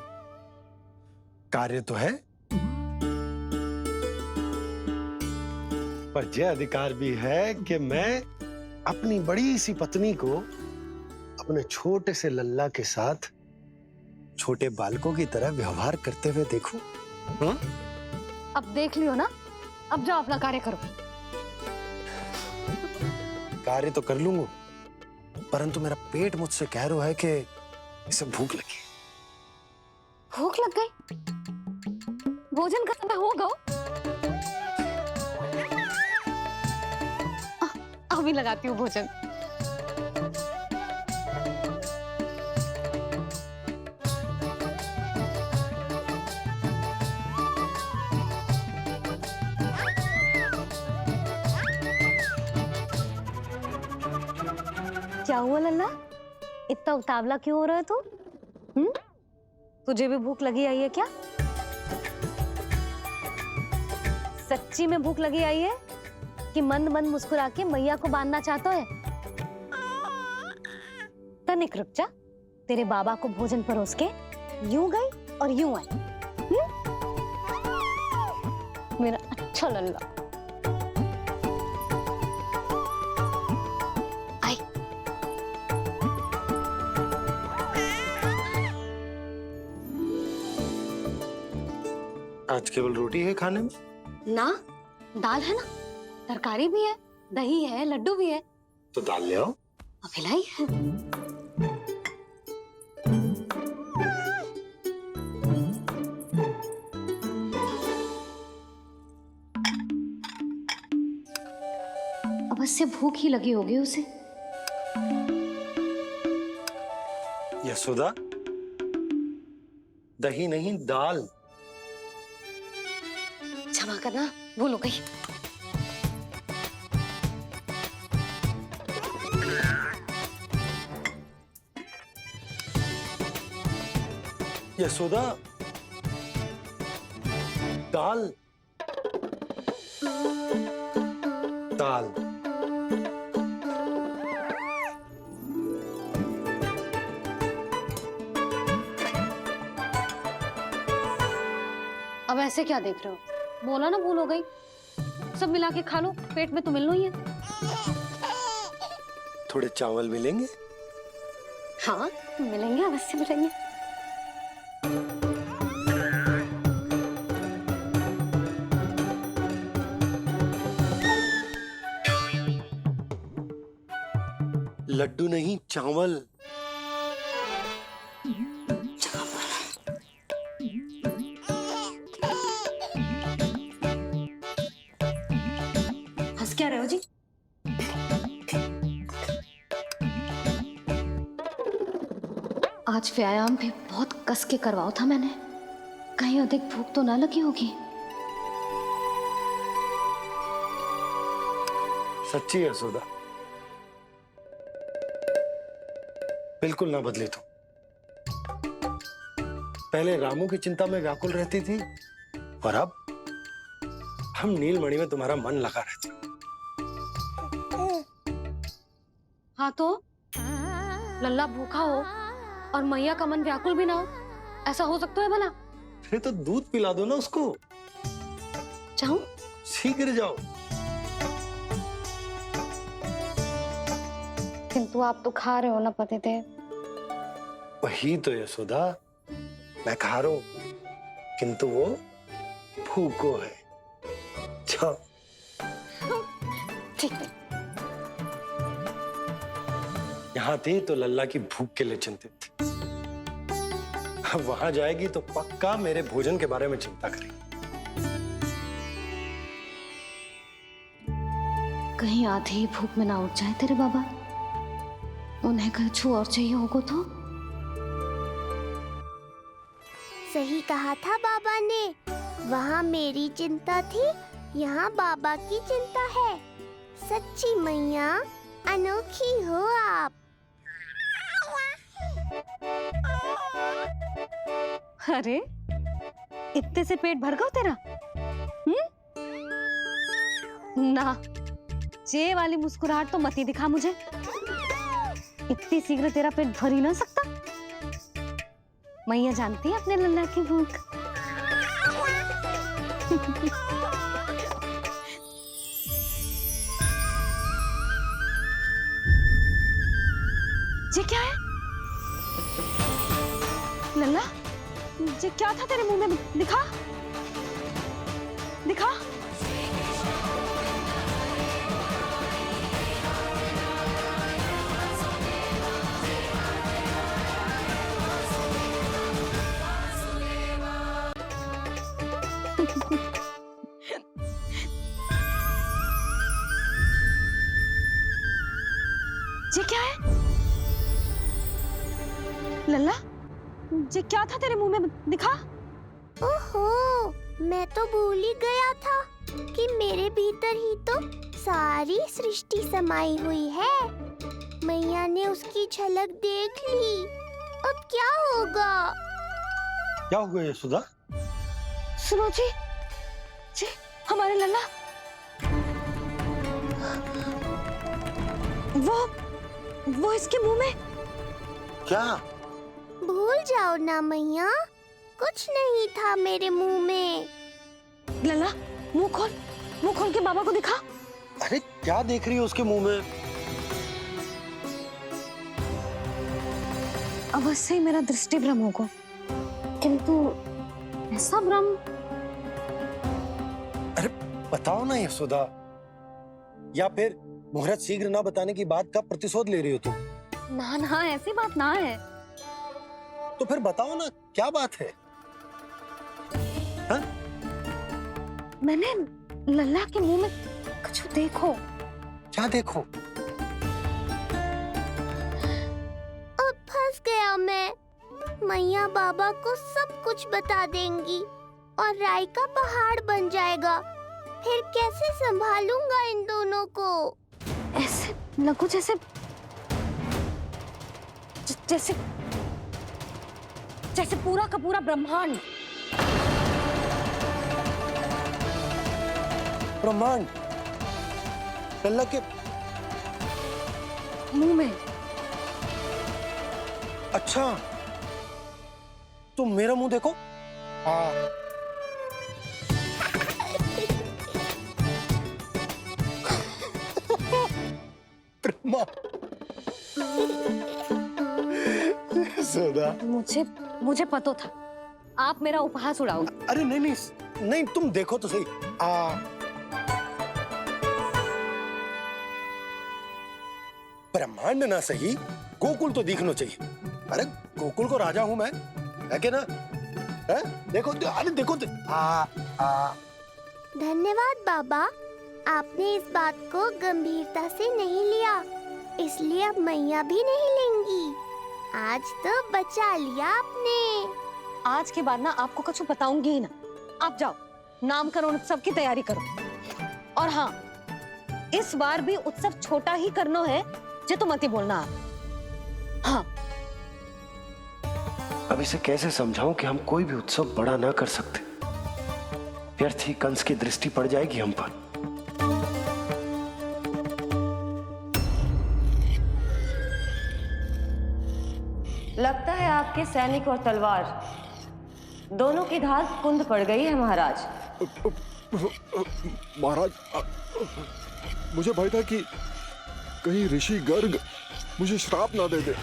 कार्य तो है, पर यह अधिकार भी है कि मैं अपनी बड़ी सी पत्नी को अपने छोटे से लल्ला के साथ छोटे बालकों की तरह व्यवहार करते हुए देखूं। हाँ? अब देख लियो ना, अब जाओ अपना कार्य करो। कार्य तो कर लूंगा, परंतु मेरा पेट मुझसे कह रहा है कि इसे भूख लगी। भूख लग गई? भोजन का समय होगा। अभी लगाती हूँ भोजन। क्या हुआ लल्ला, इतना उतावला क्यों हो रहा है तू? तुझे भी भूख लगी आई है क्या? सच्ची में भूख लगी आई है कि मंद मंद मुस्कुरा के मैया को बांधना चाहता है? तनिक रुक जा, तेरे बाबा को भोजन परोस के यूं गई और यूं आई। मेरा अच्छा लल्ला। आई। आज केवल रोटी है खाने में? ना, दाल है ना, तरकारी भी है, दही है, लड्डू भी है। तो दाल ले आओ। अभी लाई है। अवश्य भूख ही लगी होगी उसे। यशोदा, दही नहीं दाल। क्षमा करना, भूल हो गई। यशोदा, दाल दाल। अब ऐसे क्या देख रहे हो? बोला ना भूल हो गई। सब मिला के खा लो, पेट में तो मिलना ही है। थोड़े चावल मिलेंगे? हाँ मिलेंगे, अवश्य मिलेंगे। लड्डू नहीं, चावल। हंस क्या रहे हो जी? आज व्यायाम भी बहुत कस के करवाओ था मैंने, कहीं अधिक भूख तो ना लगी होगी। सच्ची है सुधा, बिल्कुल ना बदले तू। पहले रामू की चिंता में व्याकुल रहती थी और अब हम नीलमणि में तुम्हारा मन लगा रहता। हाँ तो लल्ला भूखा हो और मैया का मन व्याकुल भी ना हो, ऐसा हो सकता है भला? अरे तो दूध पिला दो ना उसको। जाऊं? शीघ्र जाओ। किंतु आप तो खा रहे हो ना पतिदेव। वही तो यशोदा, मैं खा रहा हूं, किंतु वो भूखो है। जाओ। ठीक है। यहाँ थी तो लल्ला की भूख के लिए चिंतित थी, अब वहां जाएगी तो पक्का मेरे भोजन के बारे में चिंता करेगी। कहीं आधे ही भूख में ना उठ जाए तेरे बाबा, उन्हें कुछ और चाहिए होगा तो। सही कहा था बाबा ने, वहाँ मेरी चिंता थी, यहाँ बाबा की चिंता है। सच्ची मैया अनोखी हो आप। अरे इतने से पेट भर गया तेरा? ना, ये वाली मुस्कुराहट तो मत ही दिखा मुझे। इतनी शीघ्र तेरा पेट भर ही ना सकता। मैया जानती है अपने लल्ला की भूख। ये क्या है लल्ला? ये क्या था तेरे मुंह में? दिखा दिखा। ये क्या है लल्ला? ये क्या था तेरे मुंह में? दिखा। ओहो, मैं तो भूल ही गया था कि मेरे भीतर ही तो सारी सृष्टि समाई हुई है। मैया ने उसकी झलक देख ली, अब क्या होगा? क्या हुआ यशोदा? सुनो जी, हमारे लल्ला वो इसके मुंह में। क्या? भूल जाओ ना मैया, कुछ नहीं था मेरे मुंह में। लल्ला मुंह खोल के बाबा को दिखा। अरे क्या देख रही है उसके मुंह में? अवश्य ही मेरा दृष्टि भ्रम होगा, किंतु ऐसा भ्रम। अरे बताओ ना यशोदा, या फिर मुहूर्त शीघ्र ना बताने की बात का प्रतिशोध ले रही हो तुम? ना, ऐसी बात ना है। तो फिर बताओ ना क्या बात है? हा? मैंने लल्ला के मुंह में कुछ देखो। क्या देखो? अब फंस गया मैं। मैया बाबा को सब कुछ बता देंगी और राय का पहाड़ बन जाएगा। फिर कैसे संभालूंगा इन दोनों को? ऐसे लगो जैसे पूरा का पूरा ब्रह्मांड। ब्रह्मांड लल्ला के मुंह में। अच्छा, तुम मेरा मुंह देखो। मुझे पता था आप मेरा उपहास उड़ाओगे। अरे नहीं, तुम देखो तो सही। ब्रह्मांड ना सही, गोकुल तो दिखना चाहिए। अरे गोकुल को राजा हूं मैं, है क्या ना? है? देखो, अरे देखो। धन्यवाद बाबा, आपने इस बात को गंभीरता से नहीं लिया, इसलिए अब मैया भी नहीं लेंगी। आज तो बचा लिया आपने। आज के बाद ना आपको कुछ बताऊंगी ही ना। आप जाओ, नामकरण उत्सव की तैयारी करो। और हाँ, इस बार भी उत्सव छोटा ही करना है, जे तो मत ही बोलना आप। हाँ। अब इसे कैसे समझाऊं कि हम कोई भी उत्सव बड़ा ना कर सकते? व्यर्थ ही कंस की दृष्टि पड़ जाएगी हम पर। लगता है आपके सैनिक और तलवार दोनों की धात कुंद पड़ गई है महाराज। महाराज, मुझे भय था कि कहीं ऋषि गर्ग मुझे श्राप ना दे दे।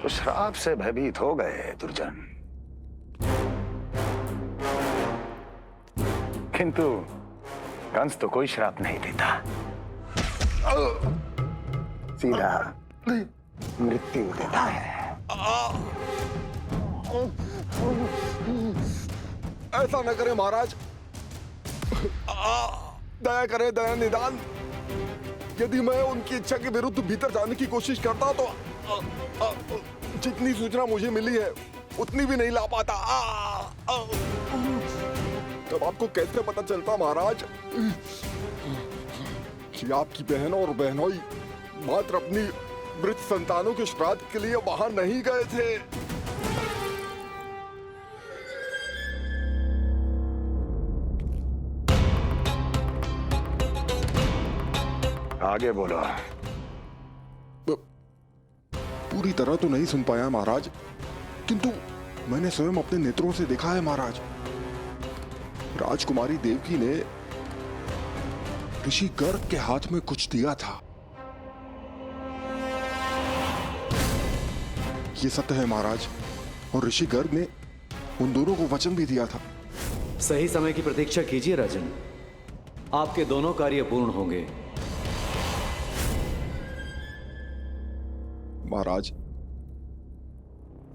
तो श्राप से भयभीत हो गए दुर्जन, किंतु कंस तो कोई श्राप नहीं देता, सीधा मृत्यु देता है। ऐसा न करे महाराज, दया करे, दया निदान। यदि मैं उनकी इच्छा के विरुद्ध भीतर जाने की कोशिश करता तो जितनी सूचना मुझे मिली है उतनी भी नहीं ला पाता। तब आपको कैसे पता चलता महाराज कि आपकी बहन और बहनोई मात्र अपनी मृत संतानों के श्राद्ध के लिए बाहर नहीं गए थे? आगे बोलो। पूरी तरह तो नहीं सुन पाया महाराज, किंतु मैंने स्वयं अपने नेत्रों से देखा है महाराज। राजकुमारी देवकी ने ऋषि गर्ग के हाथ में कुछ दिया था। ये सत्य है महाराज, और ऋषि गर्ग ने उन दोनों को वचन भी दिया था। सही समय की प्रतीक्षा कीजिए राजन, आपके दोनों कार्य पूर्ण होंगे। महाराज,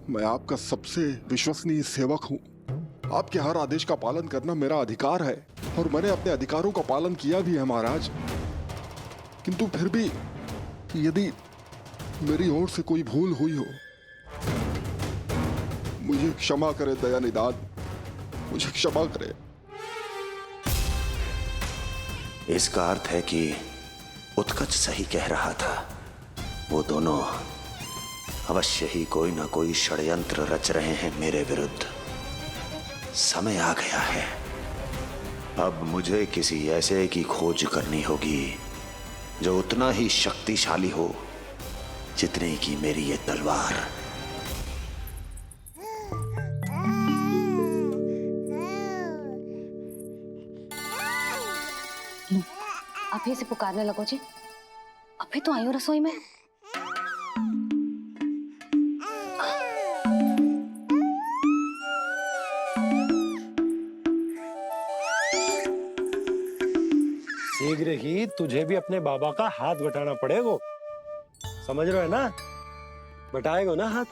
मैं आपका सबसे विश्वसनीय सेवक हूं। आपके हर आदेश का पालन करना मेरा अधिकार है, और मैंने अपने अधिकारों का पालन किया भी है महाराज। किंतु फिर भी यदि मेरी ओर से कोई भूल हुई हो, मुझे क्षमा करे दया निदान, मुझे क्षमा करे। इसका अर्थ है कि उत्कच सही कह रहा था। वो दोनों अवश्य ही कोई ना कोई षड्यंत्र रच रहे हैं मेरे विरुद्ध। समय आ गया है, अब मुझे किसी ऐसे की खोज करनी होगी जो उतना ही शक्तिशाली हो जितनी की मेरी ये तलवार। अभी से पुकारने लगो जी, अभी तो आई हूँ रसोई में। शीघ्र ही तुझे भी अपने बाबा का हाथ बटाना पड़ेगा, समझ रहे हो ना? बटाएगो ना हाथ?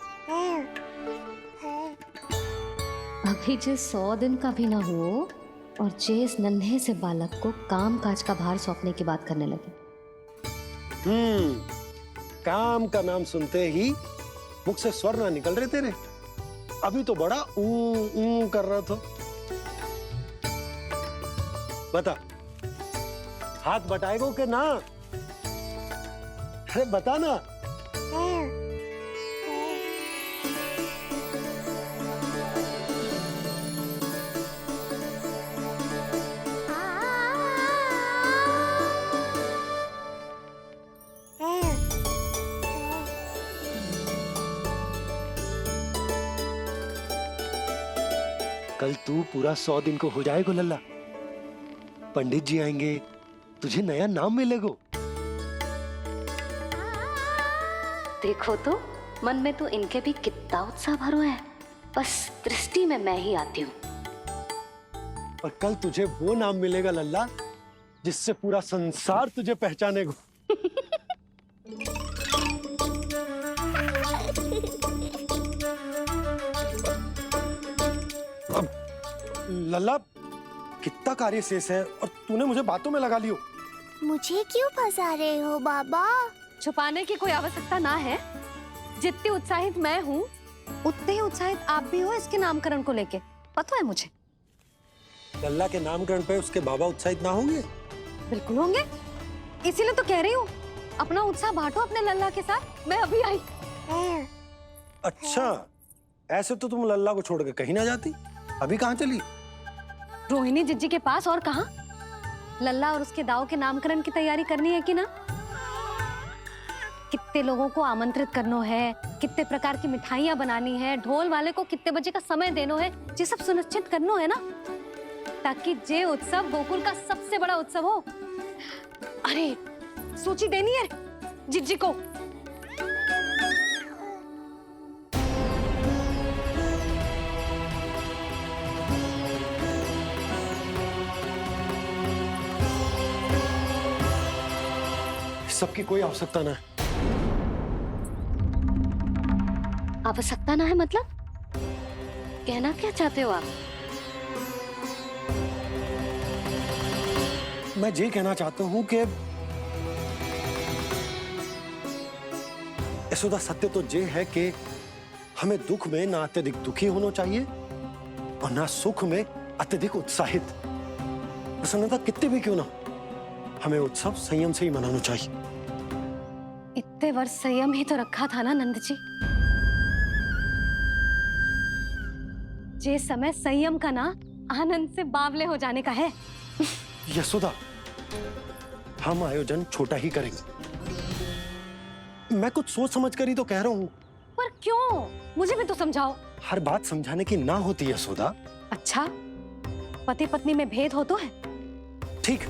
अभी जो 100 दिन का भी ना हो और जेस नन्हे से बालक को काम काज का भार सौंपने की बात करने लगे। काम का नाम सुनते ही मुख से स्वर ना निकल रहे तेरे। अभी तो बड़ा ऊ कर रहा था। बता, हाथ बटाएगो के ना? अरे बता ना। कल तू पूरा 100 दिन को हो जाएगा लल्ला। पंडित जी आएंगे, तुझे नया नाम मिलेगा। देखो तो मन में तो इनके भी कितना उत्साह भरो है, बस दृष्टि में मैं ही आती हूँ। और कल तुझे वो नाम मिलेगा लल्ला जिससे पूरा संसार तुझे पहचानेगा। अब लल्ला, कितना कार्य शेष है और तूने मुझे बातों में लगा लियो। मुझे क्यों फंसा रहे हो बाबा? छुपाने की कोई आवश्यकता ना है। जितनी उत्साहित मैं हूँ उतने ही उत्साहित आप भी हो इसके नामकरण को लेके, पता है मुझे। लल्ला के नामकरण पे उसके बाबा उत्साहित ना होंगे? बिल्कुल होंगे, इसीलिए तो कह रही हूँ अपना उत्साह बांटो अपने लल्ला के साथ। मैं अभी आई। अच्छा, ऐसे तो तुम लल्ला को छोड़ के कहीं ना जाती। अभी कहाँ चली? रोहिणी जिज्जी के पास, और कहाँ। लल्ला और उसके दाव के नामकरण की तैयारी करनी है कि ना? कितने लोगों को आमंत्रित करना है, कितने प्रकार की मिठाइयां बनानी है, ढोल वाले को कितने बजे का समय देना है, ये सब सुनिश्चित करना है ना, ताकि ये उत्सव गोकुल का सबसे बड़ा उत्सव हो। अरे सूची देनी है जिज्जी को। सबकी कोई आवश्यकता ना है। आवश्यकता ना है मतलब? कहना क्या चाहते हो आप? मैं ये कहना चाहता हूं कि यशोदा, सत्य तो ये है कि हमें दुख में ना अत्यधिक दुखी होना चाहिए और ना सुख में अत्यधिक उत्साहित। प्रसन्नता कितने भी क्यों ना, हमें उत्सव संयम से ही मनाना चाहिए। इतने वर्ष संयम ही तो रखा था ना नंद जी। ये समय संयम का ना आनंद से बावले हो जाने का है। यशोदा, हम आयोजन छोटा ही करेंगे। मैं कुछ सोच समझ कर ही तो कह रहा हूं। पर क्यों? मुझे भी तो समझाओ। हर बात समझाने की ना होती है यशोदा। अच्छा, पति पत्नी में भेद हो तो है? ठीक,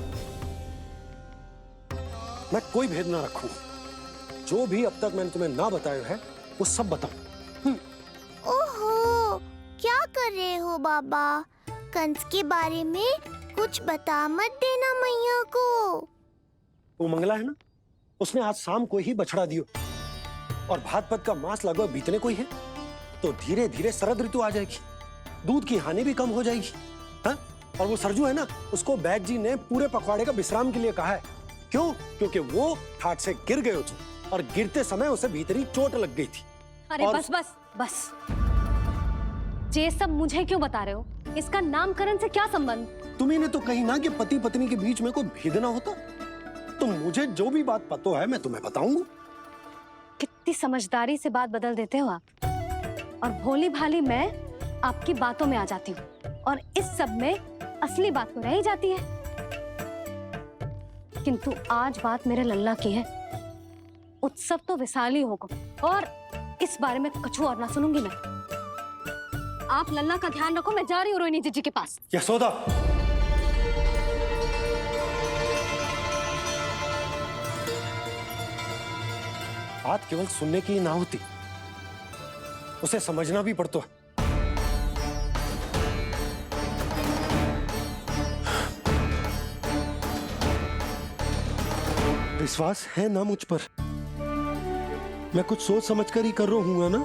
मैं कोई भेद ना रखूं। जो भी अब तक मैंने तुम्हें ना बताया है वो सब बताऊं। ओहो, क्या कर रहे हो बाबा? कंस के बारे में कुछ बता मत देना मैया को। वो मंगला है ना, उसने आज शाम को ही बछड़ा दियो और भाद्रपद का मास लगभग बीतने को ही है, तो धीरे धीरे शरद ऋतु आ जाएगी, दूध की हानि भी कम हो जाएगी। हाँ? और वो सरजू है ना, उसको बैद जी ने पूरे पखवाड़े का विश्राम के लिए कहा है। क्यों? क्योंकि वो ठाट से गिर गए थे और गिरते समय उसे भीतरी चोट लग गई थी। अरे बस बस बस, ये सब मुझे क्यों बता रहे हो? इसका नामकरण से क्या संबंध? तुम्ही ने तो कही ना कि पति पत्नी के बीच में कोई भेद ना होता। तो मुझे जो भी बात पता है मैं तुम्हें बताऊंगा। कितनी समझदारी से बात बदल देते हो आप, और भोली भाली मैं आपकी बातों में आ जाती हूँ और इस सब में असली बात तो रह ही जाती है। किंतु आज बात मेरे लल्ला की है। उत्सव तो विशाल ही होगा और इस बारे में कछु और ना सुनूंगी मैं। आप लल्ला का ध्यान रखो, मैं जा रही हूँ रोहिणी जीजी के पास। यशोदा, बात केवल सुनने की ना होती, उसे समझना भी पड़ता है। विश्वास है ना मुझ पर? मैं कुछ सोच समझ कर ही कर रहा हूँ ना।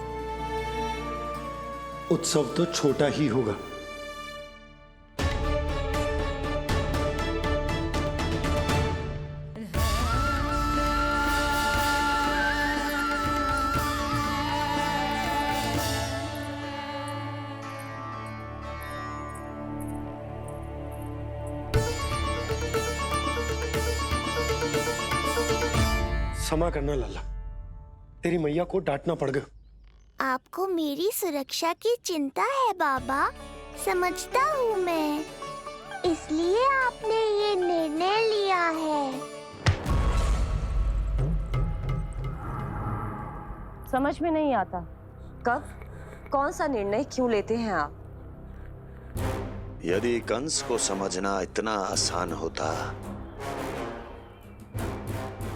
उत्सव तो छोटा ही होगा। क्षमा करना लल्ला, तेरी मैया को डांटना पड़ गया। आपको मेरी सुरक्षा की चिंता है बाबा, समझता हूँ मैं, इसलिए आपने ये निर्णय लिया है। समझ में नहीं आता, कब कौन सा निर्णय क्यों लेते हैं आप? यदि कंस को समझना इतना आसान होता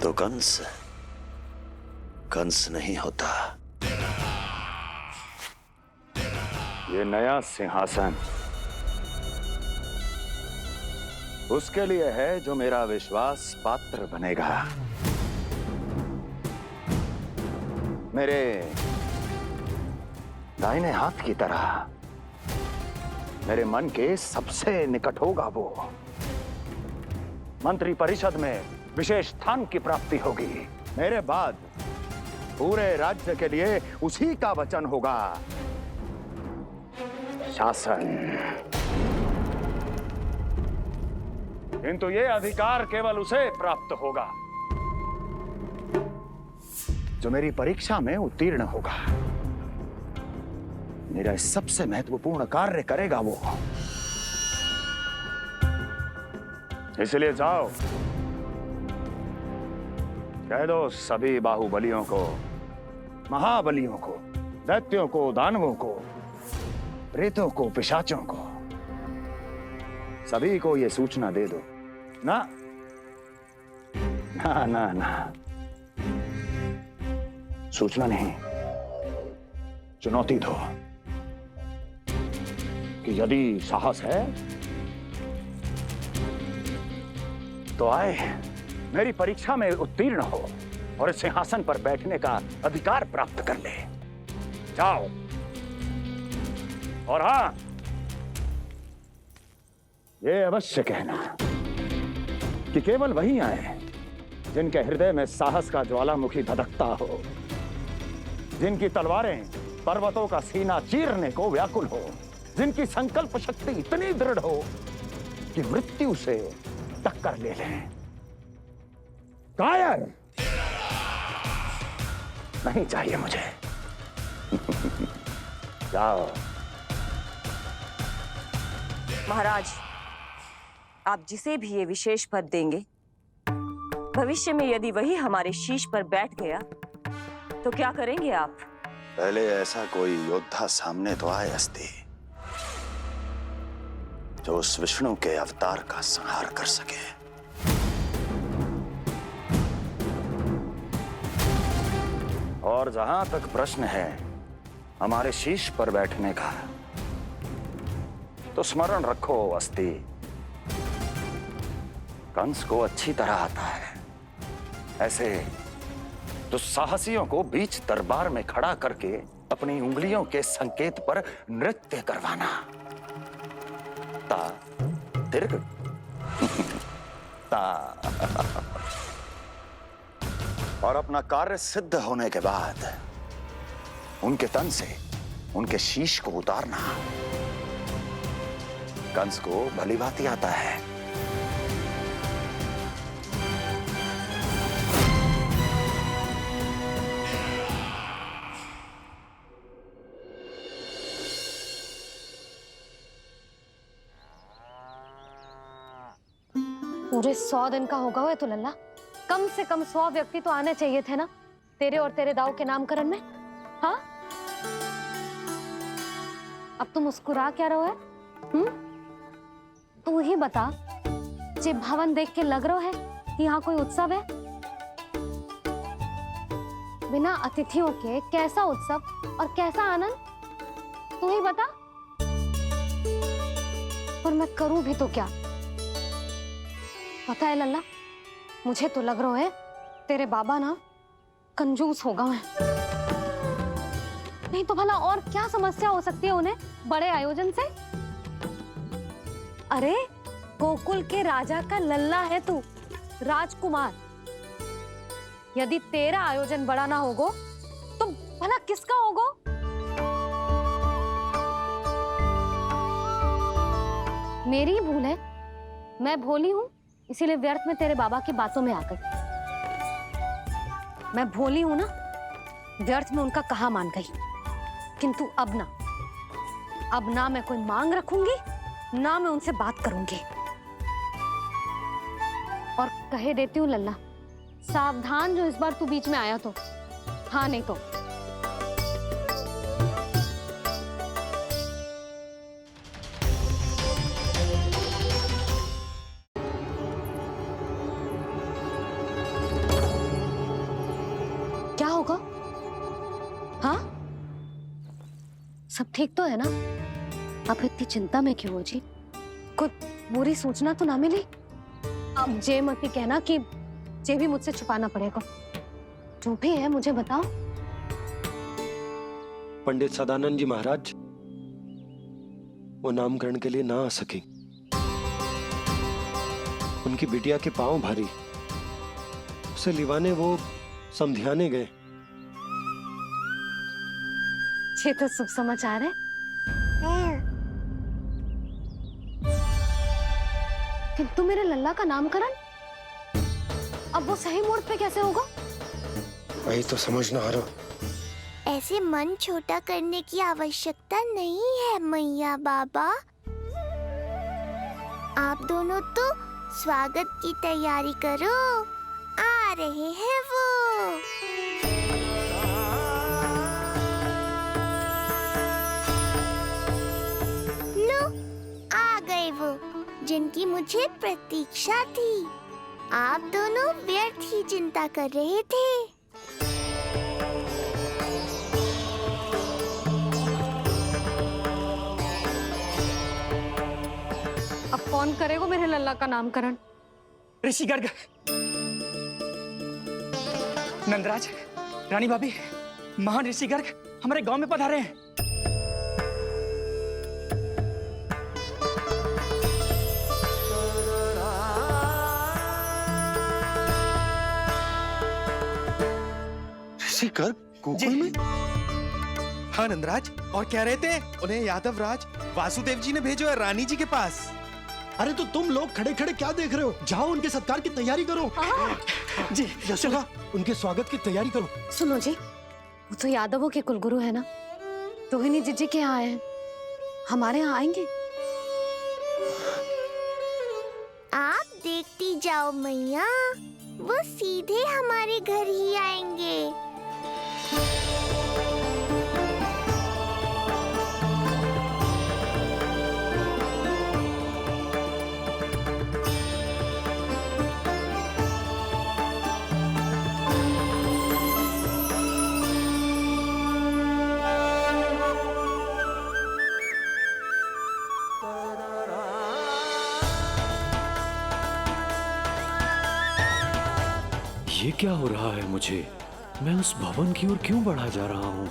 तो कंस नहीं होता। ये नया सिंहासन उसके लिए है जो मेरा विश्वास पात्र बनेगा। मेरे दाहिने हाथ की तरह मेरे मन के सबसे निकट होगा वो। मंत्री परिषद में विशेष स्थान की प्राप्ति होगी। मेरे बाद पूरे राज्य के लिए उसी का वचन होगा। शासन, किंतु ये अधिकार केवल उसे प्राप्त होगा जो मेरी परीक्षा में उत्तीर्ण होगा। मेरा सबसे महत्वपूर्ण कार्य करेगा वो। इसलिए जाओ, कह दो सभी बाहुबलियों को, महाबलियों को, दैत्यों को, दानवों को, प्रेतों को, पिशाचों को, सभी को ये सूचना दे दो ना ना ना ना, सूचना नहीं, चुनौती दो कि यदि साहस है तो आए, मेरी परीक्षा में उत्तीर्ण हो और इस सिंहासन पर बैठने का अधिकार प्राप्त कर ले। जाओ। और हां, ये अवश्य कहना कि केवल वही आए जिनके हृदय में साहस का ज्वालामुखी धधकता हो, जिनकी तलवारें पर्वतों का सीना चीरने को व्याकुल हो, जिनकी संकल्प शक्ति इतनी दृढ़ हो कि मृत्यु से टक्कर ले लें। कायर नहीं चाहिए मुझे। जाओ। महाराज, आप जिसे भी ये विशेष पद देंगे, भविष्य में यदि वही हमारे शीश पर बैठ गया तो क्या करेंगे आप? पहले ऐसा कोई योद्धा सामने तो आए अस्ति, जो उस विष्णु के अवतार का संहार कर सके। और जहां तक प्रश्न है हमारे शीश पर बैठने का, तो स्मरण रखो अस्ति, कंस को अच्छी तरह आता है ऐसे दुस्साहसियों को बीच दरबार में खड़ा करके अपनी उंगलियों के संकेत पर नृत्य करवाना। ता दीर्घ ता और अपना कार्य सिद्ध होने के बाद उनके तन से उनके शीश को उतारना। कंस को भली भांति आता है। पूरे 100 दिन का होगा हुआ तो लल्ला, कम से कम 100 व्यक्ति तो आने चाहिए थे ना तेरे और तेरे दाऊ के नामकरण में। हाँ, अब तुम मुस्कुरा क्या रहो है? तू ही बता, जे भवन देख के लग रहा है कि यहाँ कोई उत्सव है? बिना अतिथियों के कैसा उत्सव और कैसा आनंद, तू ही बता। पर मैं करूं भी तो क्या? पता है लल्ला, मुझे तो लग रहा है तेरे बाबा ना कंजूस होगा है। नहीं तो भला और क्या समस्या हो सकती है उन्हें बड़े आयोजन से? अरे गोकुल के राजा का लल्ला है तू, राजकुमार। यदि तेरा आयोजन बड़ा ना होगो तो भला किसका होगो? मेरी भूल है, मैं भोली हूं, इसीलिए व्यर्थ में तेरे बाबा की बातों में आ गई। मैं भोली हूं ना, व्यर्थ में उनका कहा मान गई। किंतु अब ना मैं कोई मांग रखूंगी, ना मैं उनसे बात करूंगी। और कहे देती हूँ लल्ला, सावधान जो इस बार तू बीच में आया तो। हाँ नहीं तो क्या होगा? हाँ, सब ठीक तो है ना? आप इतनी चिंता में क्यों हो जी? कोई बुरी सूचना तो ना मिली? अब जे मत कहना कि जे भी मुझसे छुपाना पड़ेगा। जो भी है मुझे बताओ। पंडित सदानंद जी महाराज वो नामकरण के लिए ना आ सके। उनकी बिटिया के पांव भारी, उसे लिवाने वो समझाने गए। ये तो शुभ समाचार है। किंतु मेरे लल्ला का नामकरण अब वो सही मुहूर्त पे कैसे होगा? वही तो समझ ना आ रहा। ऐसे मन छोटा करने की आवश्यकता नहीं है मैया बाबा। आप दोनों तो स्वागत की तैयारी करो। आ रहे हैं वो। लो, आ गए वो जिनकी मुझे प्रतीक्षा थी। आप दोनों व्यर्थ ही चिंता कर रहे थे। अब कौन करेगा मेरे लल्ला का नामकरण? ऋषि गर्ग, नंदराज, रानी भाभी, महान ऋषि गर्ग हमारे गांव में पधारे हैं। ऋषि गर्ग गोकुल में? हाँ नंदराज, और कह रहे थे उन्हें यादव राज वासुदेव जी ने भेजो है रानी जी के पास। अरे तो तुम लोग खड़े खड़े क्या देख रहे हो? जाओ उनके सत्कार की तैयारी करो। जी यशोदा, उनके स्वागत की तैयारी करो। सुनो जी, वो तो यादवों के कुलगुरु है ना, रोहिणी जीजी के यहाँ आए हैं, हमारे यहाँ आएंगे। आप देखती जाओ मैया, वो सीधे हमारे घर ही आएंगे। ये क्या हो रहा है मुझे? मैं उस भवन की ओर क्यों बढ़ा जा रहा हूँ?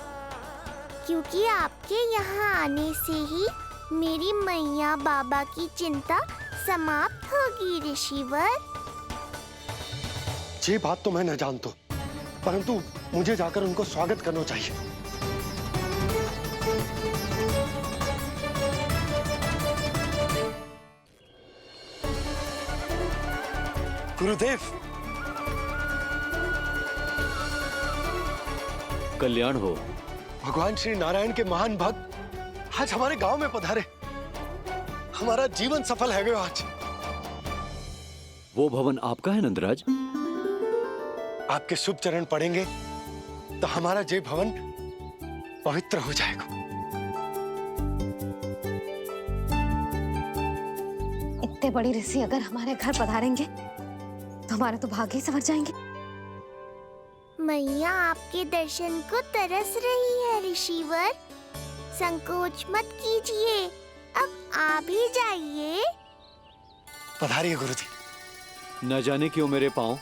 क्योंकि आपके यहाँ आने से ही मेरी मैया बाबा की चिंता समाप्त होगी ऋषिवर। ये बात तो मैं न जानता, परंतु मुझे जाकर उनको स्वागत करना चाहिए। गुरुदेव, कल्याण हो। भगवान श्री नारायण के महान भक्त आज हमारे गांव में पधारे। हमारा जीवन सफल है गया आज। वो भवन आपका है नंदराज? आपके शुभ चरण पड़ेंगे तो हमारा जय भवन पवित्र हो जाएगा। इतने बड़ी ऋषि अगर हमारे घर पधारेंगे तो हमारे तो भाग्य ही संवर जाएंगे। मैया आपके दर्शन को तरस रही है ऋषिवर, संकोच मत कीजिए, अब आ भी जाइए। पधारिए गुरुजी। न जाने क्यों मेरे पांव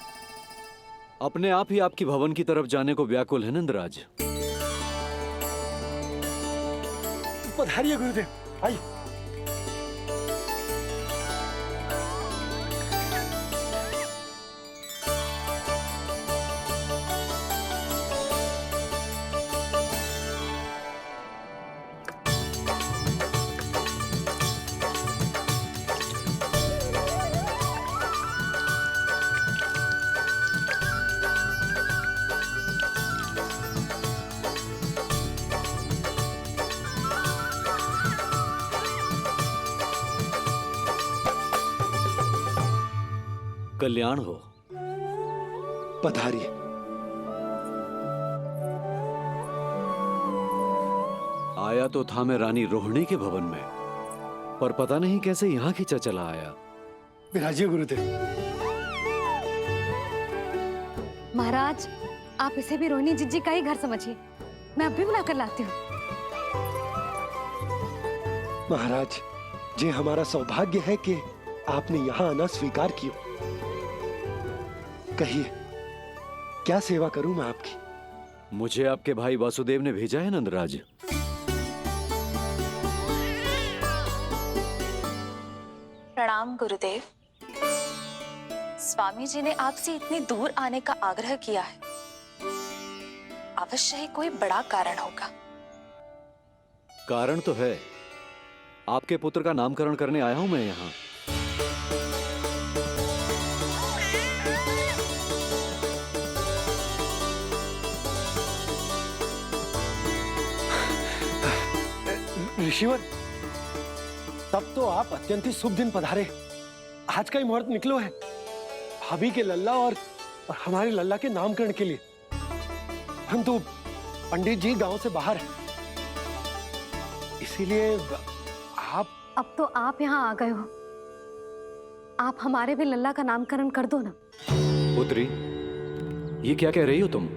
अपने आप ही आपकी भवन की तरफ जाने को व्याकुल है नंदराज। पधारिए गुरुदेव, आइए। कल्याण हो। पधारिए। आया तो था मैं रानी रोहिणी के भवन में, पर पता नहीं कैसे यहाँ खींचा चला आया। विराजिए गुरुदेव। महाराज, आप इसे भी रोहिणी जीजी का ही घर समझिए, मैं अब भी बुला कर लाती हूँ। महाराज, ये हमारा सौभाग्य है कि आपने यहाँ आना स्वीकार किया। कहिए, क्या सेवा करूं मैं आपकी? मुझे आपके भाई वासुदेव ने भेजा है नंदराज। प्रणाम गुरुदेव। स्वामी जी ने आपसे इतनी दूर आने का आग्रह किया है, अवश्य ही कोई बड़ा कारण होगा। कारण तो है, आपके पुत्र का नामकरण करने आया हूं मैं यहाँ। ऋषिवर, तब तो आप अत्यंत ही शुभ दिन पधारे। आज का ही मुहूर्त निकलो है। भाभी के लल्ला और और हमारे लल्ला के नामकरण के लिए। परंतु पंडित जी गांव से बाहर है, इसीलिए आप। अब तो आप यहाँ आ गए हो, आप हमारे भी लल्ला का नामकरण कर दो ना। पुत्री, ये क्या कह रही हो तुम?